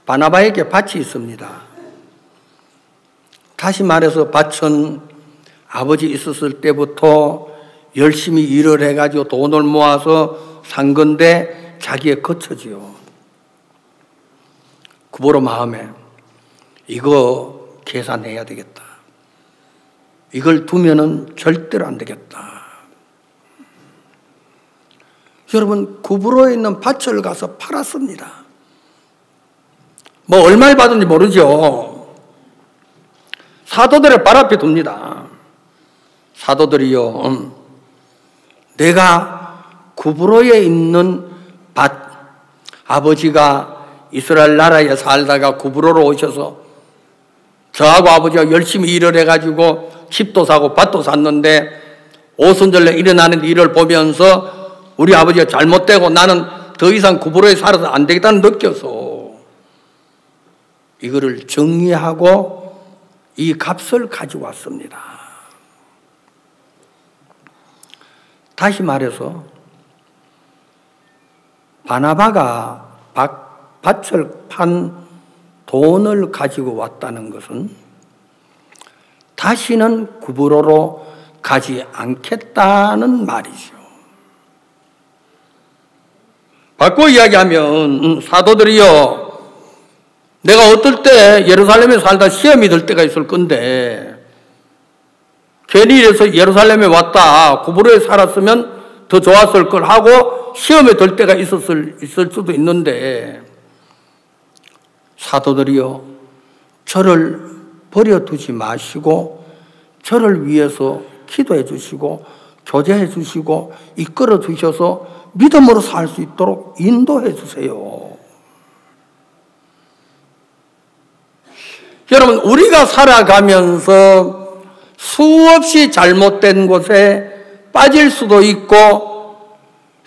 바나바에게 밭이 있습니다. 다시 말해서 밭은 아버지 있었을 때부터 열심히 일을 해가지고 돈을 모아서 산 건데 자기의 거처지요. 구보로 마음에 이거 계산해야 되겠다. 이걸 두면은 절대로 안 되겠다. 여러분, 구브로에 있는 밭을 가서 팔았습니다. 뭐 얼마를 받은지 모르죠. 사도들의 발 앞에 둡니다. 사도들이요, 내가 구브로에 있는 밭, 아버지가 이스라엘 나라에 살다가 구브로로 오셔서 저하고 아버지가 열심히 일을 해가지고 집도 사고 밭도 샀는데 오순절에 일어나는 일을 보면서 우리 아버지가 잘못되고 나는 더 이상 구브로에 살아서 안 되겠다는 느껴서 이거를 정리하고 이 값을 가져왔습니다. 다시 말해서 바나바가 밭을 판 돈을 가지고 왔다는 것은 다시는 구브로로 가지 않겠다는 말이죠. 바꿔 이야기하면 사도들이요, 내가 어떨 때 예루살렘에 살다 시험이 들 때가 있을 건데 괜히 이래서 예루살렘에 왔다 구브로에 살았으면 더 좋았을 걸 하고 시험에 들 때가 있을 수도 있는데, 사도들이요, 저를 버려두지 마시고 저를 위해서 기도해 주시고 교제해 주시고 이끌어 주셔서 믿음으로 살 수 있도록 인도해 주세요. 여러분, 우리가 살아가면서 수없이 잘못된 곳에 빠질 수도 있고,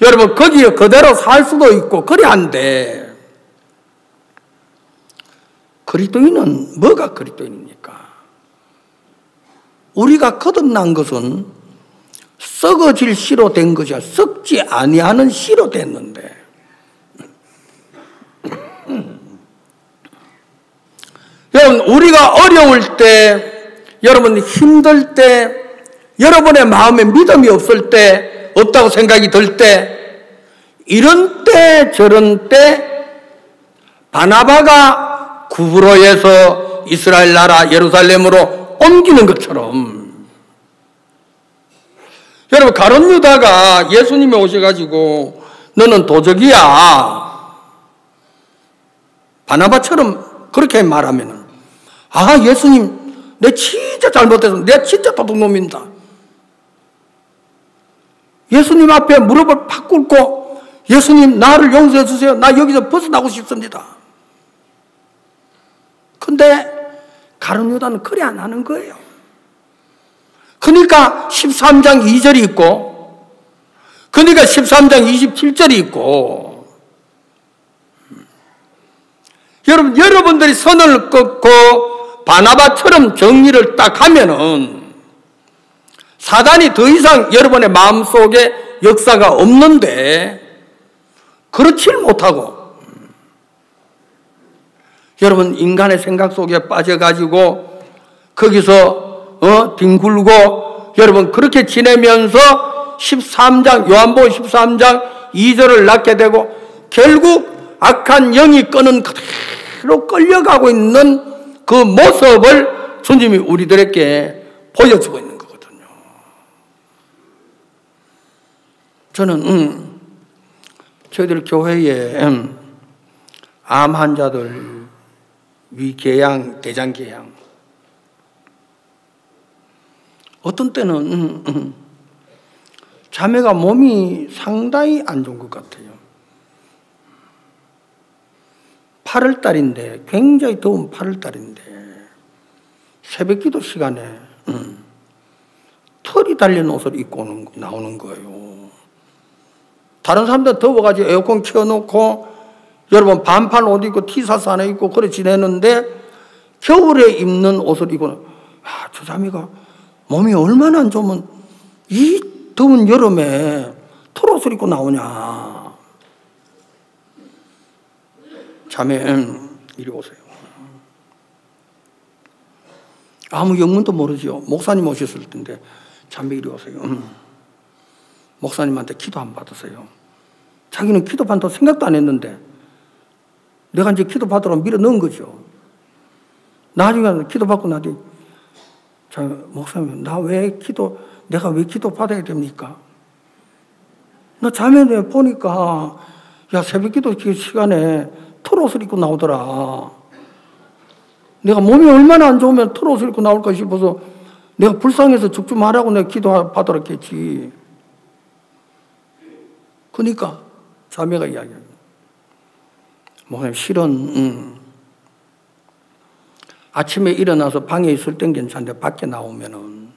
여러분, 거기에 그대로 살 수도 있고, 그래 안 돼. 그리스도인은 뭐가 그리스도인입니까? 우리가 거듭난 것은 썩어질 씨로 된 것이야. 썩지 아니하는 씨로 됐는데, 여러분, 우리가 어려울 때, 여러분 힘들 때, 여러분의 마음에 믿음이 없을 때, 없다고 생각이 들 때, 이런 때 저런 때 바나바가 구브로에서 이스라엘 나라 예루살렘으로 옮기는 것처럼, 여러분, 가룟 유다가 예수님이 오셔가지고 너는 도적이야, 바나바처럼 그렇게 말하면, 아, 예수님, 내 진짜 잘못해서 내 진짜 도둑놈입니다. 예수님 앞에 무릎을 팍 꿇고, 예수님, 나를 용서해 주세요. 나 여기서 벗어나고 싶습니다. 근데 가룟 유다는 그래 안 하는 거예요. 그러니까 13장 2절이 있고, 그러니까 13장 27절이 있고, 여러분들이 선을 끊고 바나바처럼 정리를 딱 하면은 사단이 더 이상 여러분의 마음속에 역사가 없는데 그렇지 못하고 여러분 인간의 생각 속에 빠져가지고 거기서 뒹굴고 여러분 그렇게 지내면서 13장 요한복음 13장 2절을 낳게 되고 결국 악한 영이 끄는 그대로 끌려가고 있는 그 모습을 주님이 우리들에게 보여주고 있는 거거든요. 저는 저희들 교회에 암 환자들 위궤양, 대장궤양 어떤 때는 자매가 몸이 상당히 안 좋은 것 같아요. 8월달인데 굉장히 더운 8월달인데 새벽기도 시간에 털이 달린 옷을 입고 나오는 거예요. 다른 사람들은 더워가지고 에어컨 켜놓고 여러분 반팔 옷 입고 티셔츠 하나 입고 그래 지내는데 겨울에 입는 옷을 입고 저 자매가 몸이 얼마나 안 좋으면 이 더운 여름에 털옷을 입고 나오냐. 자매 이리 오세요. 아무 영문도 모르죠. 목사님 오셨을 텐데 자매 이리 오세요. 목사님한테 기도 안 받으세요. 자기는 기도 받을 생각도 안 했는데 내가 이제 기도 받으러 밀어 넣은 거죠. 나중에 기도 받고 나더니 목사님 내가 왜 기도 받아야 됩니까? 나 자매네 보니까 새벽 기도 시간에 털옷을 입고 나오더라. 내가 몸이 얼마나 안 좋으면 털옷을 입고 나올까 싶어서 내가 불쌍해서 죽지 말라고 내가 기도 받으러 했지. 그러니까 자매가 이야기해요. 목사님 실은 아침에 일어나서 방에 있을 땐 괜찮은데 밖에 나오면은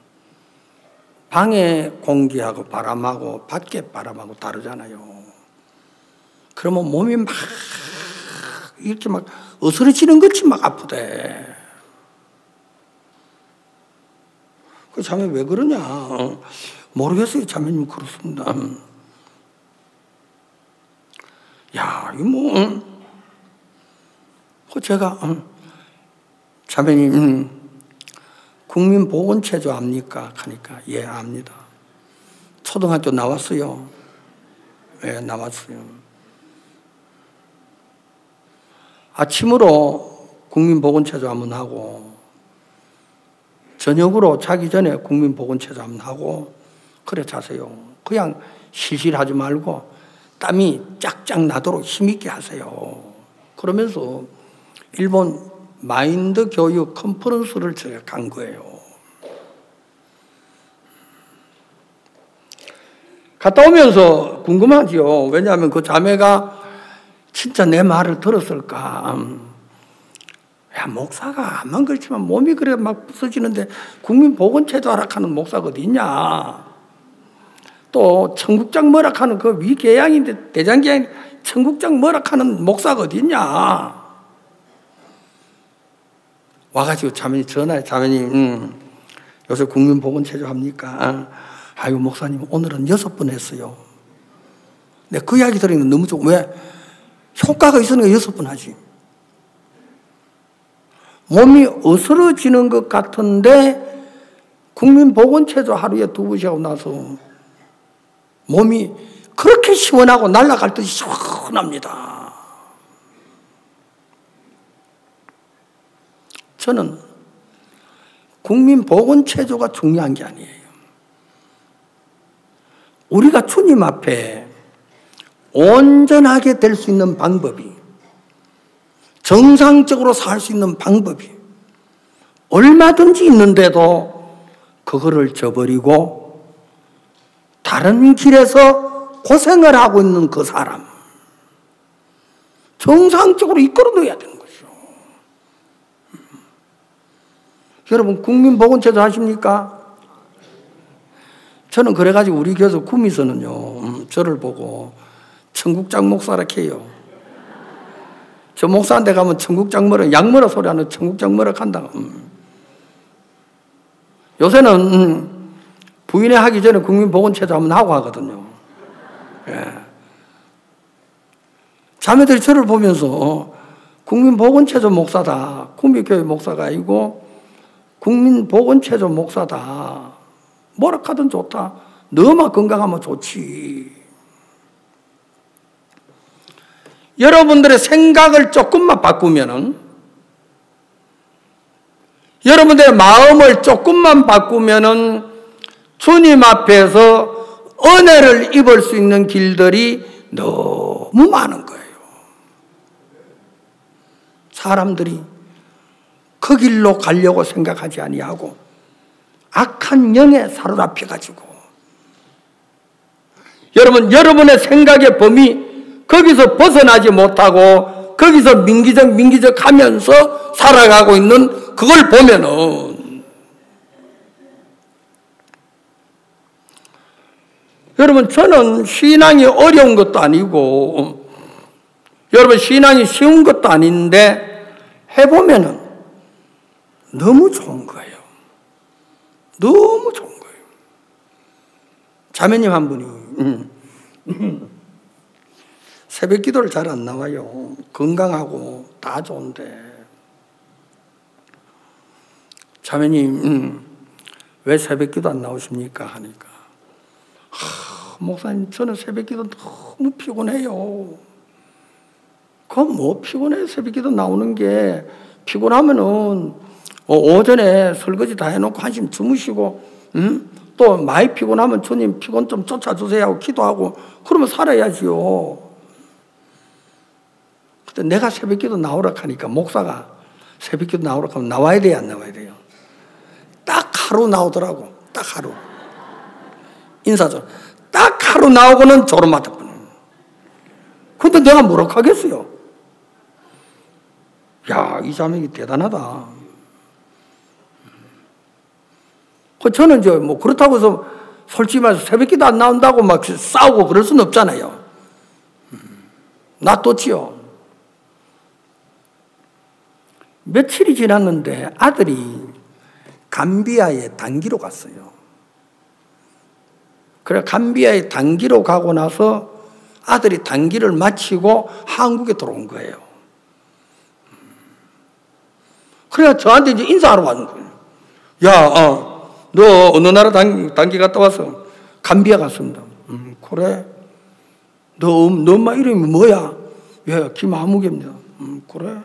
방의 공기하고 바람하고 밖에 바람하고 다르잖아요. 그러면 몸이 막 이렇게 막 어스러지는 것이 막 아프대. 그 자매 왜 그러냐? 모르겠어요. 자매님 그렇습니다. 제가 자매님 국민보건체조 압니까? 하니까 예 압니다. 초등학교 나왔어요. 예 나왔어요. 아침으로 국민보건체조 한번 하고 저녁으로 자기 전에 국민보건체조 한번 하고 그래 자세요. 그냥 실실하지 말고 땀이 쫙쫙 나도록 힘있게 하세요. 그러면서 일본 마인드 교육 컨퍼런스를 제가 간 거예요. 갔다 오면서 궁금하지요. 왜냐하면 그 자매가 진짜 내 말을 들었을까. 목사가 암만 그렇지만 몸이 그래 막 부서지는데 국민보건체조 하락하는 목사가 어디 있냐. 또 청국장 머락하는 그 위궤양인데 대장궤양 청국장 머락하는 목사가 어디 있냐. 와가지고 자매님 전화해. 자매님 요새 국민보건체조 합니까? 아이고 목사님 오늘은 6번 했어요. 내가 그 이야기 들으니까 너무 좋고 왜? 효과가 있으니까 6번 하지. 몸이 어스러지는 것 같은데 국민보건체조 하루에 2번씩 하고 나서 몸이 그렇게 시원하고 날아갈 듯이 시원합니다. 저는 국민보건체조가 중요한 게 아니에요. 우리가 주님 앞에 온전하게 될 수 있는 방법이, 정상적으로 살 수 있는 방법이 얼마든지 있는데도 그거를 저버리고 다른 길에서 고생을 하고 있는 그 사람, 정상적으로 이끌어 넣어야 되는 거죠. 여러분 국민보건체조 하십니까? 저는 그래가지고 우리 교회에서 구미서는요 저를 보고 청국장 목사라 해요. 저 목사한테 가면 청국장 머럭, 양머럭 소리 하는 청국장 머럭 한다. 요새는 부인회 하기 전에 국민보건체조 한번 하고 하거든요. 예. 자매들이 저를 보면서 국민보건체조 목사다. 구미교회 목사가 아니고 국민보건체조 목사다. 뭐라 하든 좋다. 너만 건강하면 좋지. 여러분들의 생각을 조금만 바꾸면은, 여러분들의 마음을 조금만 바꾸면은 주님 앞에서 은혜를 입을 수 있는 길들이 너무 많은 거예요. 사람들이 그 길로 가려고 생각하지 아니하고 악한 영에 사로잡혀가지고, 여러분의 생각의 범위 거기서 벗어나지 못하고 거기서 민기적 하면서 살아가고 있는 그걸 보면은, 여러분, 저는 신앙이 어려운 것도 아니고 여러분 신앙이 쉬운 것도 아닌데 해보면은 너무 좋은 거예요. 너무 좋은 거예요. 자매님 한 분이 새벽 기도를 잘 안 나와요. 건강하고 다 좋은데. 자매님, 왜 새벽 기도 안 나오십니까? 하니까, 목사님, 저는 새벽 기도 너무 피곤해요. 그럼 뭐 피곤해요? 새벽 기도 나오는 게. 피곤하면은 오전에 설거지 다 해놓고 한심 주무시고, 또 많이 피곤하면 주님 피곤 좀 쫓아주세요 하고 기도하고 그러면 살아야지요. 근데 내가 새벽기도 나오라 하니까 목사가 새벽기도 나오라 하면 나와야 돼요, 안 나와야 돼요? 딱 하루 나오더라고. 딱 하루. 인사죠. 딱 하루 나오고는 조르마다구나. 근데 내가 뭐라 하겠어요? 야, 이 자매가 대단하다. 저는 이제 뭐 그렇다고 해서 솔직히 말해서 새벽기도 안 나온다고 막 싸우고 그럴 수는 없잖아요. 놔뒀지요. 며칠이 지났는데 아들이 감비아에 단기로 갔어요. 그래 감비아에 단기로 가고 나서 아들이 단기를 마치고 한국에 들어온 거예요. 그래야 저한테 이제 인사하러 왔는 거예요. 야, 너 어느 나라 단기 갔다 왔어? 감비아 갔습니다. 그래? 너 엄마 이름이 뭐야? 예, 김아무개입니다. 그래?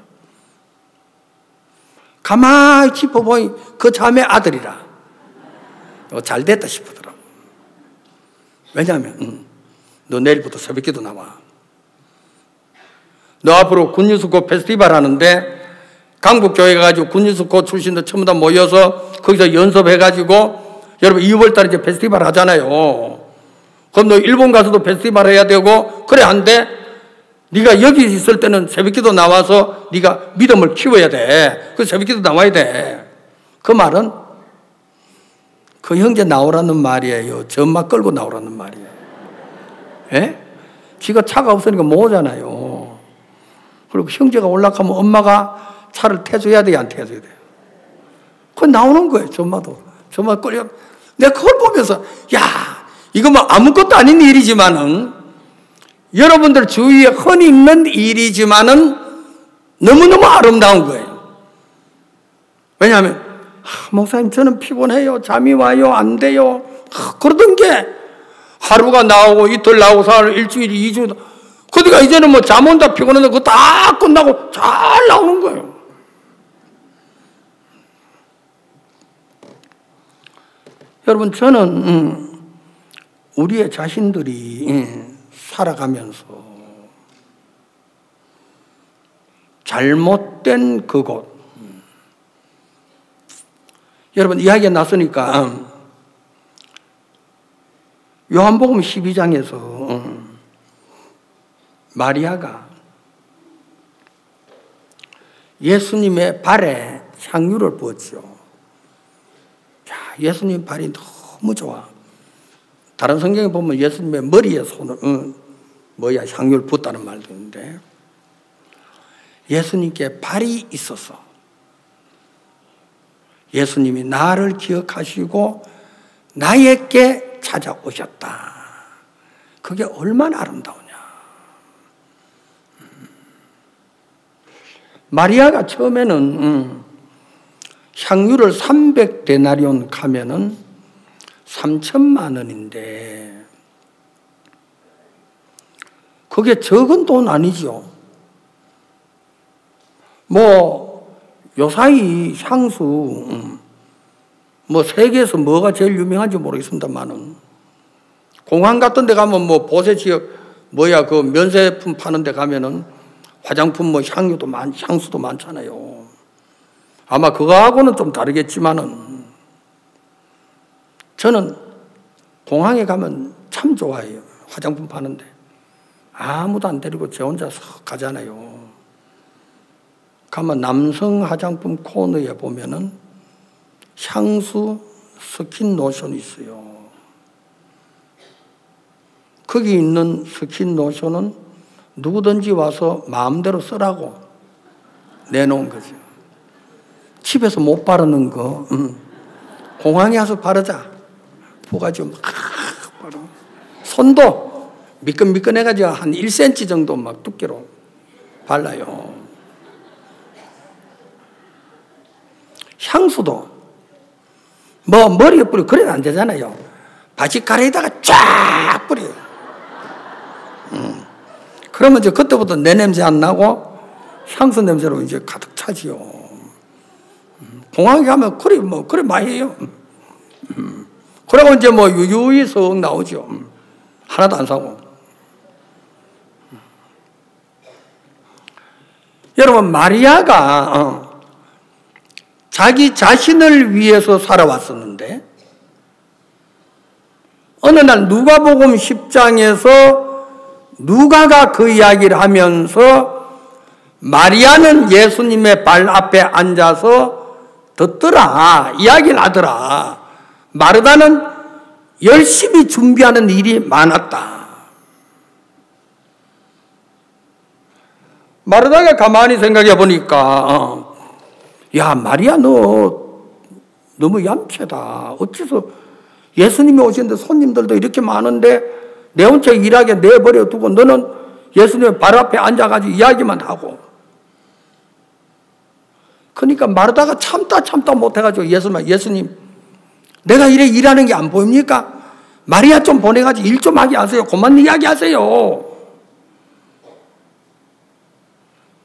가만히 짚어보니 그 자매 아들이라. 잘 됐다 싶더라고. 왜냐하면 너 내일부터 새벽기도 나와. 너 앞으로 군유수고 페스티벌 하는데 강북교회가 가지고 군유수고 출신들 전부 다 모여서 거기서 연습해가지고 여러분 2월 달에 이제 페스티벌 하잖아요. 그럼 너 일본 가서도 페스티벌 해야 되고 그래 한데 네가 여기 있을 때는 새벽기도 나와서 네가 믿음을 키워야 돼. 그 새벽기도 나와야 돼. 그 말은 그 형제 나오라는 말이에요. 저 엄마 끌고 나오라는 말이에요. 예? 지가 차가 없으니까 못 오잖아요. 그리고 형제가 올라가면 엄마가 차를 태줘야 돼요, 안 태줘야 돼요? 그거 나오는 거예요, 저 엄마도. 저 엄마 끌려. 내가 그걸 보면서 야, 이거 뭐 아무것도 아닌 일이지만은 여러분들 주위에 흔히 있는 일이지만은 너무너무 아름다운 거예요. 왜냐하면 목사님 저는 피곤해요. 잠이 와요. 안 돼요. 그러던 게 하루가 나오고 이틀 나오고 사흘 일주일 2주 그러니까 이제는 뭐 잠 온다 피곤한다 그거 다 끝나고 잘 나오는 거예요. 여러분 저는 우리의 자신들이 살아가면서 잘못된 그곳 여러분 이야기가 났으니까 요한복음 12장에서 마리아가 예수님의 발에 향유를 부었죠. 예수님 발이 너무 좋아. 다른 성경에 보면 예수님의 머리에 손을 향유를 붓다는 말도 있는데 예수님께 발이 있어서 예수님이 나를 기억하시고 나에게 찾아오셨다. 그게 얼마나 아름다우냐. 마리아가 처음에는 향유를 300데나리온 가면은 3천만 원인데 그게 적은 돈 아니죠. 요사이 향수 세계에서 뭐가 제일 유명한지 모르겠습니다만은 공항 같은 데 가면 보세 지역 그 면세품 파는 데 가면은 화장품 향수도 많잖아요. 아마 그거하고는 좀 다르겠지만은 저는 공항에 가면 참 좋아해요. 화장품 파는데 아무도 안 데리고 저 혼자서 가잖아요. 가면 남성 화장품 코너에 보면은 향수, 스킨 로션이 있어요. 거기 있는 스킨 로션은 누구든지 와서 마음대로 쓰라고 내놓은 거죠. 집에서 못 바르는 거 공항에 와서 바르자. 부가지고 막 바르고 손도 미끈미끈해가지고 한 1cm 정도 막 두께로 발라요. 향수도 머리에 뿌리고 그래도 안 되잖아요. 바지가라에다가 쫙 뿌려요. 그러면 이제 그때부터 내 냄새 안 나고 향수 냄새로 이제 가득 차지요. 공항에 가면 그래 많이 해요. 그러고 이제 유유히 썩 나오죠. 하나도 안 사고. 여러분, 마리아가 자기 자신을 위해서 살아왔었는데 어느 날 누가복음 10장에서 누가가 그 이야기를 하면서 마리아는 예수님의 발 앞에 앉아서 듣더라, 이야기를 하더라. 마르다는 열심히 준비하는 일이 많았다. 마르다가 가만히 생각해 보니까 야, 마리아 너 너무 얌체다. 어째서 예수님이 오시는데 손님들도 이렇게 많은데 내 혼자 일하게 내버려 두고 너는 예수님의 발 앞에 앉아가지고 이야기만 하고. 그러니까 마르다가 참다 못해가지고 예수님 내가 이래 일하는 게 안 보입니까? 마리아 좀 보내가지고 일 좀 하게 하세요. 그만 이야기하세요.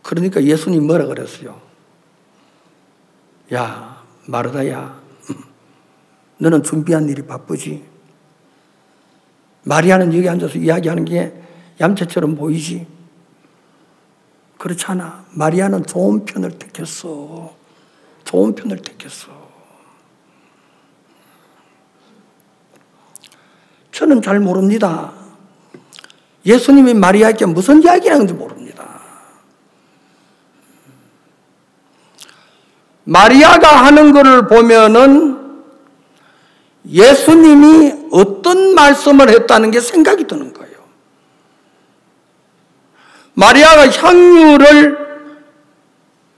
그러니까 예수님 뭐라 그랬어요? 야, 마르다야, 너는 준비한 일이 바쁘지? 마리아는 여기 앉아서 이야기하는 게 얌체처럼 보이지? 그렇잖아. 마리아는 좋은 편을 택했어. 좋은 편을 택했어. 저는 잘 모릅니다. 예수님이 마리아에게 무슨 이야기를 하는지 모릅니다. 마리아가 하는 것을 보면은 예수님이 어떤 말씀을 했다는 게 생각이 드는 거예요. 마리아가 향유를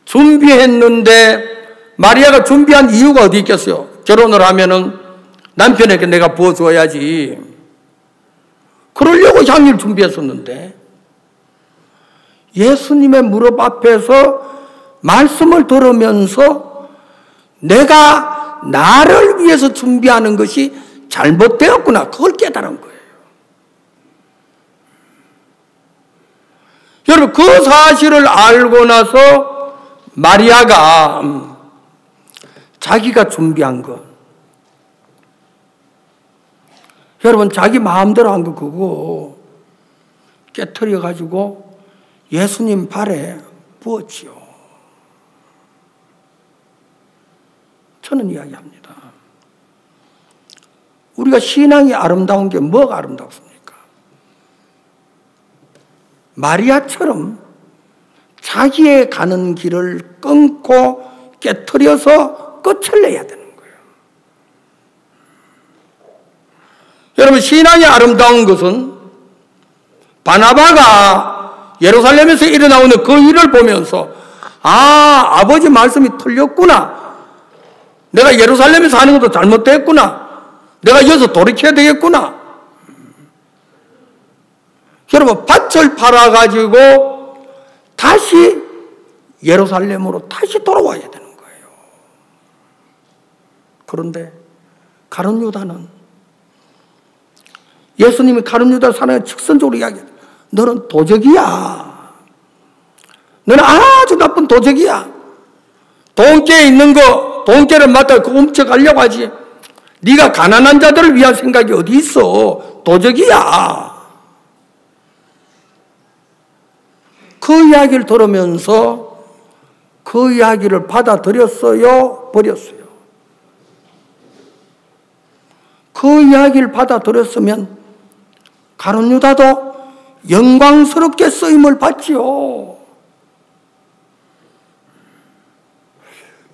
준비했는데 마리아가 준비한 이유가 어디 있겠어요? 결혼을 하면은 남편에게 내가 부어줘야지. 그러려고 향유를 준비했었는데 예수님의 무릎 앞에서 말씀을 들으면서 내가 나를 위해서 준비하는 것이 잘못되었구나. 그걸 깨달은 거예요. 여러분, 그 사실을 알고 나서 마리아가 자기가 준비한 것, 여러분, 자기 마음대로 한 거 그거 깨트려 가지고 예수님 발에 부었지요. 저는 이야기합니다. 우리가 신앙이 아름다운 게 뭐가 아름답습니까? 마리아처럼 자기의 가는 길을 끊고 깨트려서 끝을 내야 되는 거예요. 여러분, 신앙이 아름다운 것은 바나바가 예루살렘에서 일어나오는 그 일을 보면서 아버지 말씀이 틀렸구나. 내가 예루살렘에서 하는 것도 잘못됐구나. 내가 여기서 돌이켜야 되겠구나. 여러분, 밭을 팔아가지고 다시 예루살렘으로 다시 돌아와야 되는 거예요. 그런데 가룟 유다는, 예수님이 가룟 유다 사랑에 직선적으로 이야기해요. 너는 도적이야. 너는 아주 나쁜 도적이야. 돈깨에 있는 거, 돈깨를 맡아 그거 훔쳐가려고 하지. 네가 가난한 자들을 위한 생각이 어디 있어. 도적이야. 그 이야기를 들으면서 그 이야기를 받아들였어요? 버렸어요? 그 이야기를 받아들였으면 가룟 유다도 영광스럽게 쓰임을 받지요.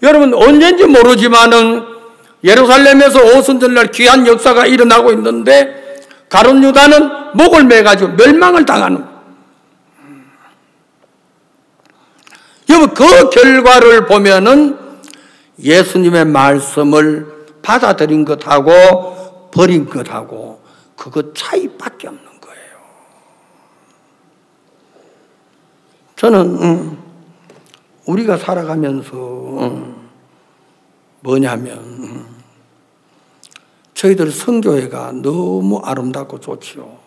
여러분, 언젠지 모르지만은 예루살렘에서 오순절날 귀한 역사가 일어나고 있는데 가룟 유다는 목을 매가지고 멸망을 당하는. 여러분, 그 결과를 보면은 예수님의 말씀을 받아들인 것하고 버린 것하고 그것 차이밖에 없는 거예요. 저는 우리가 살아가면서 뭐냐면 저희들 선교회가 너무 아름답고 좋지요.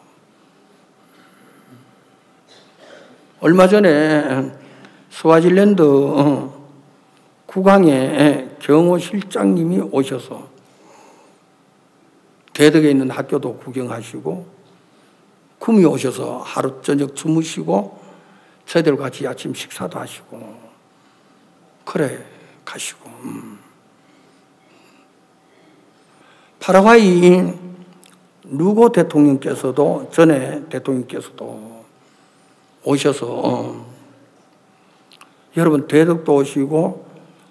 얼마 전에 스와질랜드 국왕의 경호 실장님이 오셔서 대덕에 있는 학교도 구경하시고 굼이 오셔서 하루 저녁 주무시고 저희들 같이 아침 식사도 하시고 그래 가시고 파라과이 루고 대통령께서도 전에 대통령께서도 오셔서 여러분 대덕도 오시고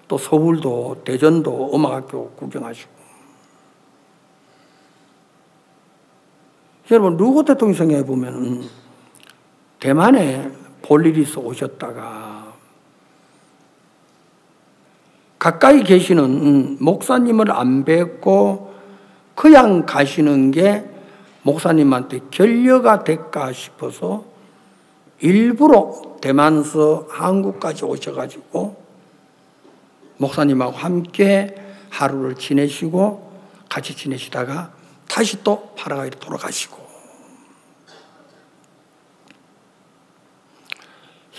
또 서울도 대전도 음악학교 구경하시고 여러분 루고 대통령 생각해 보면 대만에 볼 일이 있어 오셨다가 가까이 계시는 목사님을 안 뵙고 그냥 가시는 게 목사님한테 결여가 될까 싶어서 일부러 대만서 한국까지 오셔가지고 목사님하고 함께 하루를 지내시고 같이 지내시다가 다시 또 파라과이로 돌아가시고.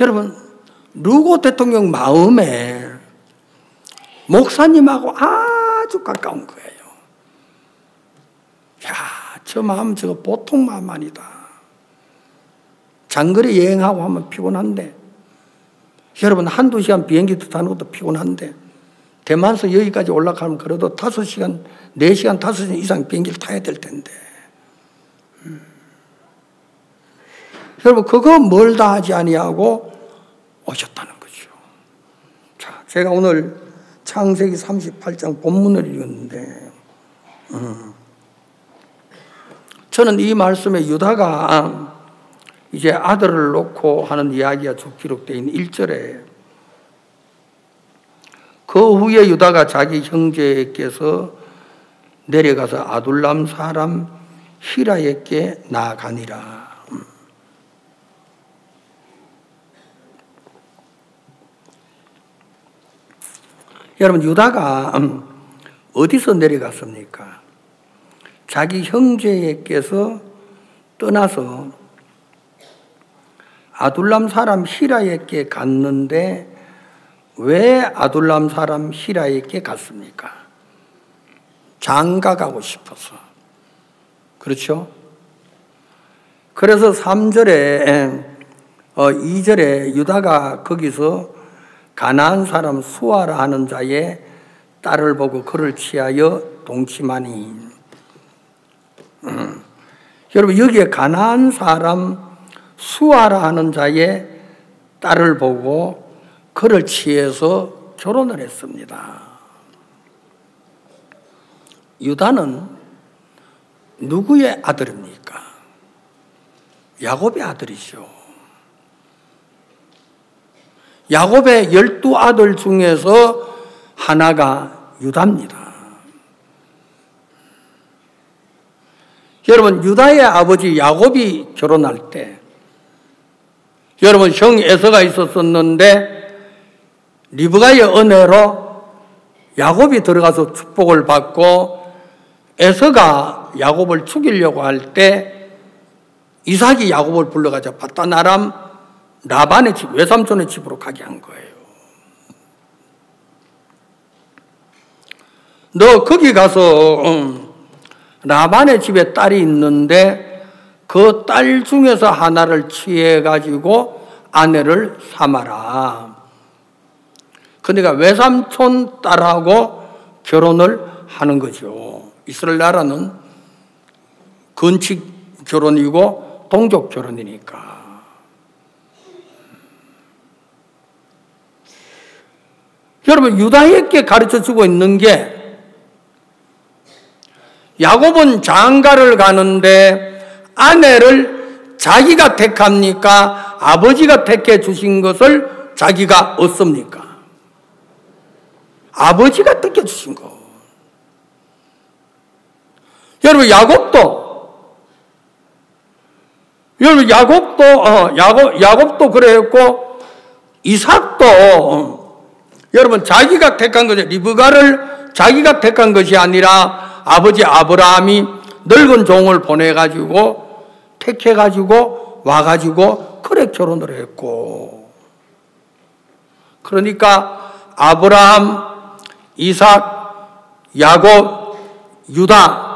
여러분, 루고 대통령 마음에 목사님하고 아주 가까운 거예요. 야, 저 마음 저거 보통 마음 아니다. 장거리 여행하고 하면 피곤한데 여러분 한두 시간 비행기 타는 것도 피곤한데 대만에서 여기까지 올라가면 그래도 5시간, 4시간, 5시간 이상 비행기를 타야 될 텐데 여러분 그거 멀다 하지 아니하고 오셨다는 거죠. 자, 제가 오늘 창세기 38장 본문을 읽었는데 저는 이 말씀에 유다가 이제 아들을 놓고 하는 이야기가 쭉 기록되어 있는 1절에 그 후에 유다가 자기 형제에게서 내려가서 아둘람 사람 히라에게 나아가니라. 여러분 유다가 어디서 내려갔습니까? 자기 형제에게서 떠나서 아둘람 사람 히라에게 갔는데 왜 아둘람 사람 히라에게 갔습니까? 장가 가고 싶어서. 그렇죠? 그래서 3절에 2절에 유다가 거기서 가나안 사람 수아라 하는 자의 딸을 보고 그를 취하여 동침하니. 여러분 여기에 가나안 사람 수아라 하는 자의 딸을 보고 그를 취해서 결혼을 했습니다. 유다는 누구의 아들입니까? 야곱의 아들이죠. 야곱의 12아들 중에서 하나가 유다입니다. 여러분, 유다의 아버지 야곱이 결혼할 때, 여러분, 형 에서가 있었었는데 리브가의 은혜로 야곱이 들어가서 축복을 받고 에서가 야곱을 죽이려고 할 때 이삭이 야곱을 불러가자 바다나람 라반의 집, 외삼촌의 집으로 가게 한 거예요. 너 거기 가서 라반의 집에 딸이 있는데 그 딸 중에서 하나를 취해가지고 아내를 삼아라. 그러니까 외삼촌 딸하고 결혼을 하는 거죠. 이스라엘 나라는 건축 결혼이고 동족 결혼이니까. 여러분, 유다에게 가르쳐 주고 있는 게, 야곱은 장가를 가는데 아내를 자기가 택합니까? 아버지가 택해 주신 것을 자기가 얻습니까? 아버지가 택해 주신 거. 여러분, 야곱도 그랬고 이삭도 여러분 자기가 택한 거죠. 리브가를 자기가 택한 것이 아니라 아버지 아브라함이 늙은 종을 보내가지고 택해가지고 와가지고 그래 결혼을 했고, 그러니까 아브라함, 이삭, 야곱, 유다.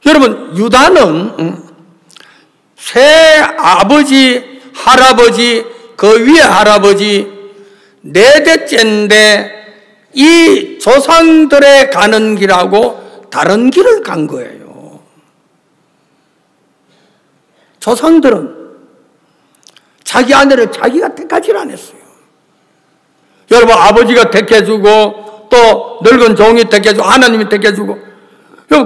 여러분, 유다는 새 아버지, 할아버지, 그 위에 할아버지 네 대째인데 이 조상들의 가는 길하고 다른 길을 간 거예요. 조상들은 자기 아내를 자기가 택하지 않았어요. 여러분, 아버지가 택해주고 또 늙은 종이 택해주고 하나님이 택해주고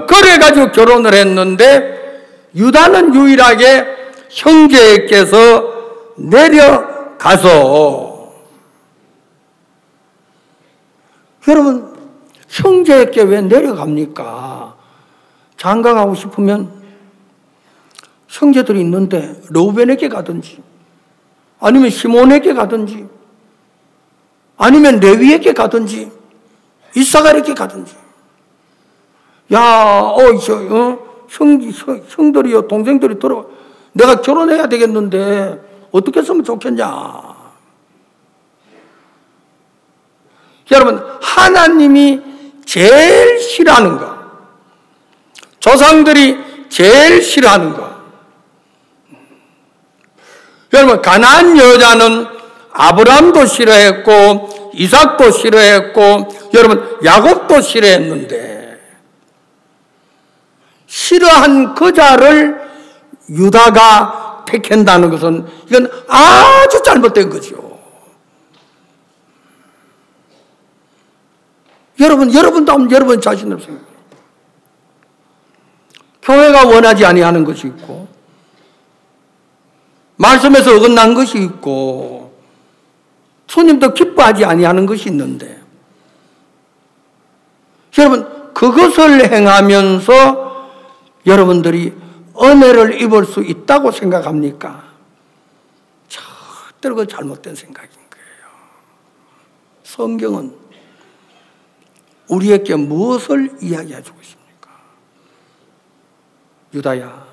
그래가지고 결혼을 했는데, 유다는 유일하게 형제께서 내려가서, 여러분, 형제에게 왜 내려갑니까? 장가가고 싶으면 형제들이 있는데 르우벤에게 가든지 아니면 시몬에게 가든지 아니면 레위에게 가든지 이사갈에게 가든지. 야, 형들이요, 동생들이 들어, 내가 결혼해야 되겠는데 어떻게 했으면 좋겠냐. 여러분, 하나님이 제일 싫어하는 거, 조상들이 제일 싫어하는 거. 여러분, 가나안 여자는 아브라함도 싫어했고 이삭도 싫어했고 여러분 야곱도 싫어했는데, 싫어한 그자를 유다가 택한다는 것은 이건 아주 잘못된 거죠. 여러분도 한번 여러분 자신을 생각해요. 교회가 원하지 아니하는 것이 있고, 말씀에서 어긋난 것이 있고, 주님도 기뻐하지 아니하는 것이 있는데, 여러분, 그것을 행하면서 여러분들이 은혜를 입을 수 있다고 생각합니까? 절대로 그 잘못된 생각인 거예요. 성경은 우리에게 무엇을 이야기해주고 있습니까? 유다야,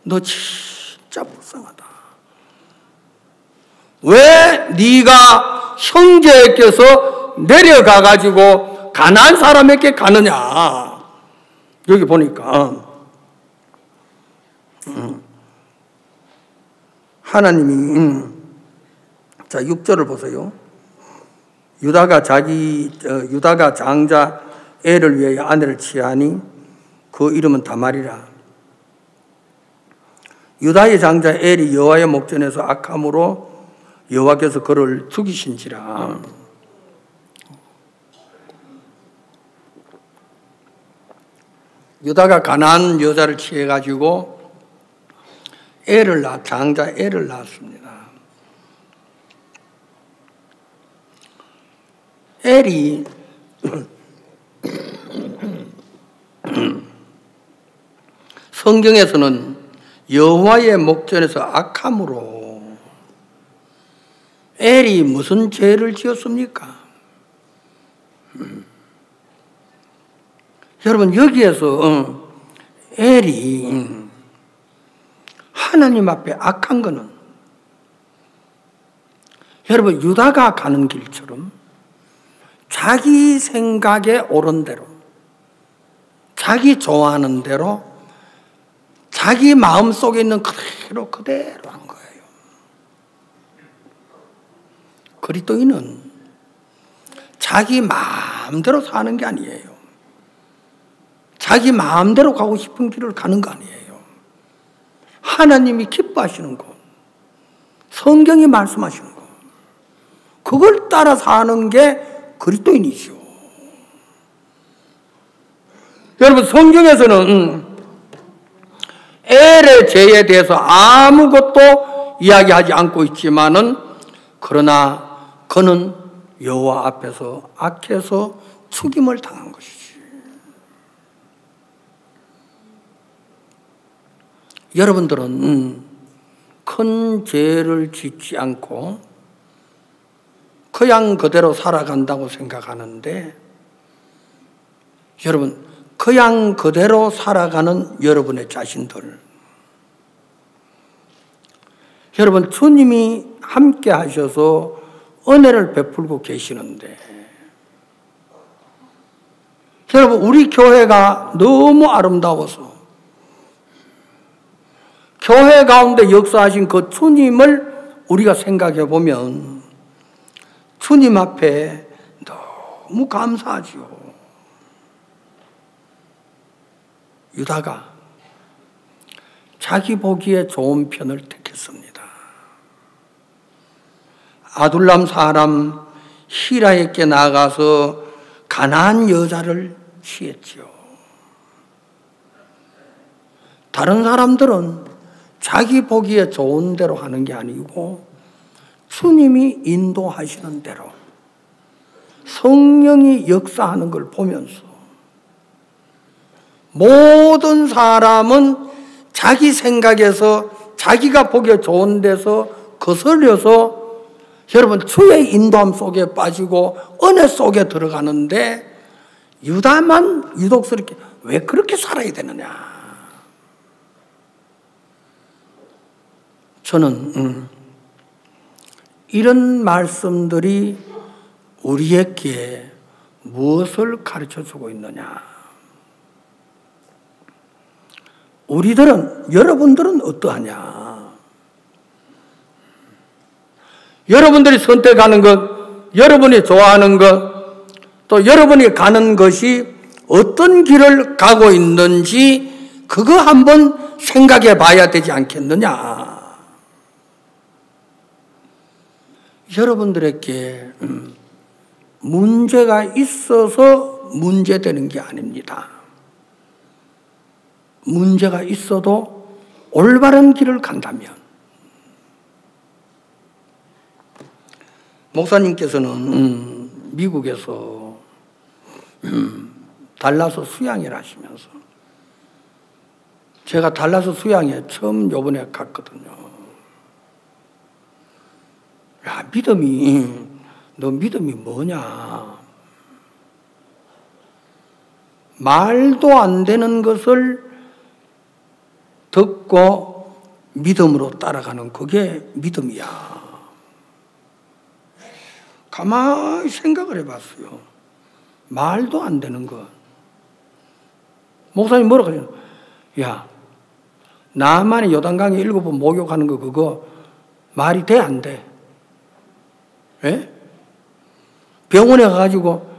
너 진짜 불쌍하다. 왜 네가 형제에게서 내려가가지고 가나안 사람에게 가느냐. 여기 보니까 하나님이 자 6절을 보세요. 유다가 장자 엘을 위하여 아내를 취하니 그 이름은 다말이라. 유다의 장자 엘이 여호와의 목전에서 악함으로 여호와께서 그를 죽이신지라. 유다가 가나안 여자를 취해가지고 장자 엘을 낳았습니다. 엘이 성경에서는 여호와의 목전에서 악함으로 엘이 무슨 죄를 지었습니까? 여러분, 여기에서 엘이 하나님 앞에 악한 거는 여러분, 유다가 가는 길처럼 자기 생각에 옳은 대로, 자기 좋아하는 대로, 자기 마음속에 있는 그대로 한 거예요. 그리스도인은 자기 마음대로 사는 게 아니에요. 자기 마음대로 가고 싶은 길을 가는 거 아니에요. 하나님이 기뻐하시는 거, 성경이 말씀하시는 거, 그걸 따라 사는 게 그리스도인이죠. 여러분, 성경에서는 엘의 죄에 대해서 아무것도 이야기하지 않고 있지만은, 그러나 그는 여호와 앞에서 악해서 죽임을 당한 것이지. 여러분들은 큰 죄를 짓지 않고 그냥 그대로 살아간다고 생각하는데, 여러분, 그냥 그대로 살아가는 여러분의 자신들, 여러분, 주님이 함께 하셔서 은혜를 베풀고 계시는데, 여러분, 우리 교회가 너무 아름다워서 교회 가운데 역사하신 그 주님을 우리가 생각해 보면 주님 앞에 너무 감사하지요. 유다가 자기 보기에 좋은 편을 택했습니다. 아둘람 사람 히라에게 나가서 가나안 여자를 취했지요. 다른 사람들은 자기 보기에 좋은 대로 하는 게 아니고 주님이 인도하시는 대로 성령이 역사하는 걸 보면서, 모든 사람은 자기 생각에서 자기가 보기에 좋은 데서 거슬려서 여러분 주의 인도함 속에 빠지고 은혜 속에 들어가는데, 유다만 유독스럽게 왜 그렇게 살아야 되느냐. 저는 이런 말씀들이 우리에게 무엇을 가르쳐주고 있느냐. 여러분들은 어떠하냐. 여러분들이 선택하는 것, 여러분이 좋아하는 것, 또 여러분이 가는 것이 어떤 길을 가고 있는지 그거 한번 생각해 봐야 되지 않겠느냐. 여러분들에게 문제가 있어서 문제되는 게 아닙니다. 문제가 있어도 올바른 길을 간다면. 목사님께서는 미국에서 달라스 수양회를 하시면서, 제가 달라스 수양회 처음 요번에 갔거든요. 야, 너 믿음이 뭐냐? 말도 안 되는 것을 듣고 믿음으로 따라가는 그게 믿음이야. 가만히 생각을 해봤어요. 말도 안 되는 것. 목사님 뭐라고 하죠? 야, 나만의 요단강에 7번 목욕하는 거 그거 말이 돼, 안 돼? 예? 병원에 가가지고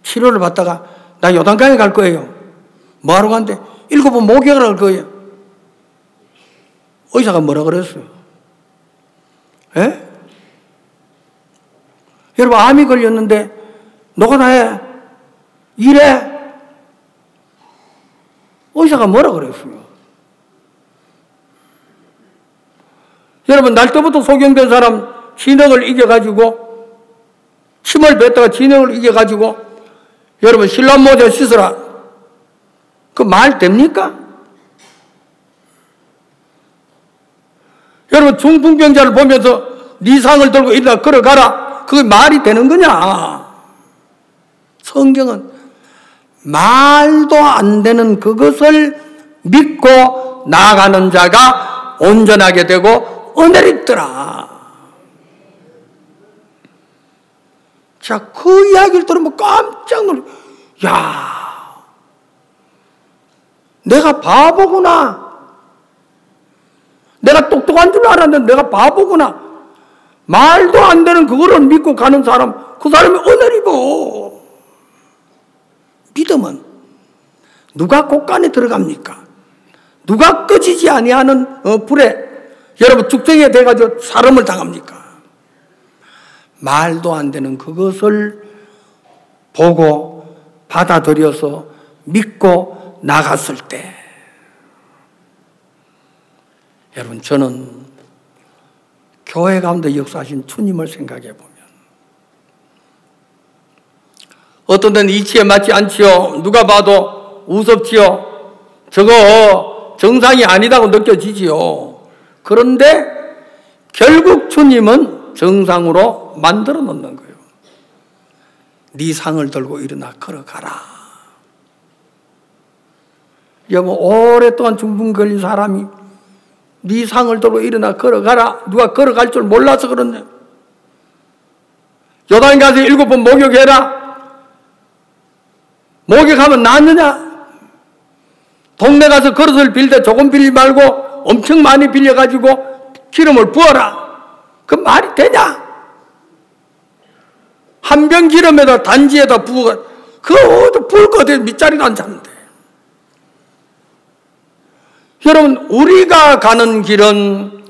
치료를 받다가 나 요단강에 갈 거예요. 뭐하러 간대? 7번 목욕을 할 거예요. 의사가 뭐라 그랬어요? 예? 여러분, 암이 걸렸는데 너가 다 해. 이래. 의사가 뭐라 그랬어요? 여러분, 날 때부터 소경된 사람 진흙을 이겨가지고 침을 뱉다가 진흙을 이겨가지고 여러분 신란 모자 씻으라. 그 말 됩니까? 여러분, 중풍병자를 보면서 네 상을 들고 일어나 걸어가라. 그게 말이 되는 거냐? 성경은 말도 안 되는 그것을 믿고 나아가는 자가 온전하게 되고 은혜를 입더라. 자, 그 이야기를 들으면 깜짝 놀라. 야, 내가 바보구나. 내가 똑똑한 줄 알았는데 내가 바보구나. 말도 안 되는 그거를 믿고 가는 사람, 그 사람이 은혜를 입어. 믿음은 누가 곳간에 들어갑니까? 누가 꺼지지 아니하는 불에 여러분 죽정에 돼가지고 사람을 당합니까? 말도 안 되는 그것을 보고 받아들여서 믿고 나갔을 때, 여러분, 저는 교회 가운데 역사하신 주님을 생각해 보면 어떤 데는 이치에 맞지 않지요. 누가 봐도 우습지요. 저거 정상이 아니다고 느껴지지요. 그런데 결국 주님은 정상으로 만들어 놓는 거예요. 네 상을 들고 일어나 걸어가라. 여러분, 오랫동안 중풍 걸린 사람이 네 상을 들고 일어나 걸어가라. 누가 걸어갈 줄 몰라서 그러네. 요단 가서 7번 목욕해라. 목욕하면 낫느냐? 동네 가서 그릇을 빌 때 조금 빌리지 말고 엄청 많이 빌려가지고 기름을 부어라. 그 말이 되냐? 한 병 기름에다 단지에다 부어, 그거 부을 거 어디 밑자리도 안 잡는데. 여러분, 우리가 가는 길은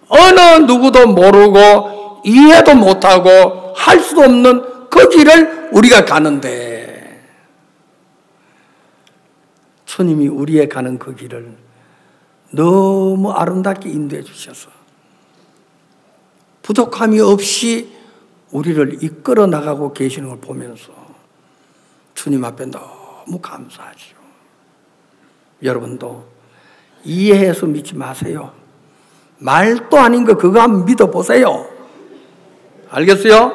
어느 누구도 모르고 이해도 못하고 할 수도 없는 그 길을 우리가 가는데, 주님이 우리의 가는 그 길을 너무 아름답게 인도해 주셔서 부족함이 없이 우리를 이끌어 나가고 계시는 걸 보면서 주님 앞에 너무 감사하죠. 여러분도 이해해서 믿지 마세요. 말도 아닌 거 그거 한번 믿어보세요. 알겠어요?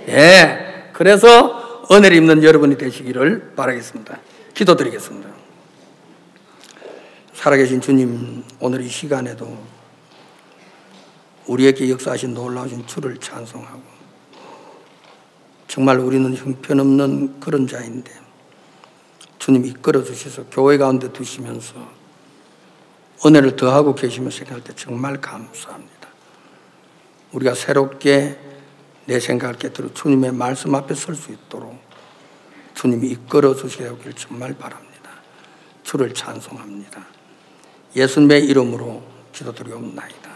예. 그래서 은혜를 입는 여러분이 되시기를 바라겠습니다. 기도드리겠습니다. 살아계신 주님, 오늘 이 시간에도 우리에게 역사하신 놀라우신 주를 찬송하고, 정말 우리는 형편없는 그런 자인데 주님 이끌어 주셔서 교회 가운데 두시면서 은혜를 더하고 계시면서 생각할 때 정말 감사합니다. 우리가 새롭게 내 생각을 깨뜨려 주님의 말씀 앞에 설 수 있도록 주님이 이끌어 주시길 정말 바랍니다. 주를 찬송합니다. 예수님의 이름으로 기도드리옵나이다.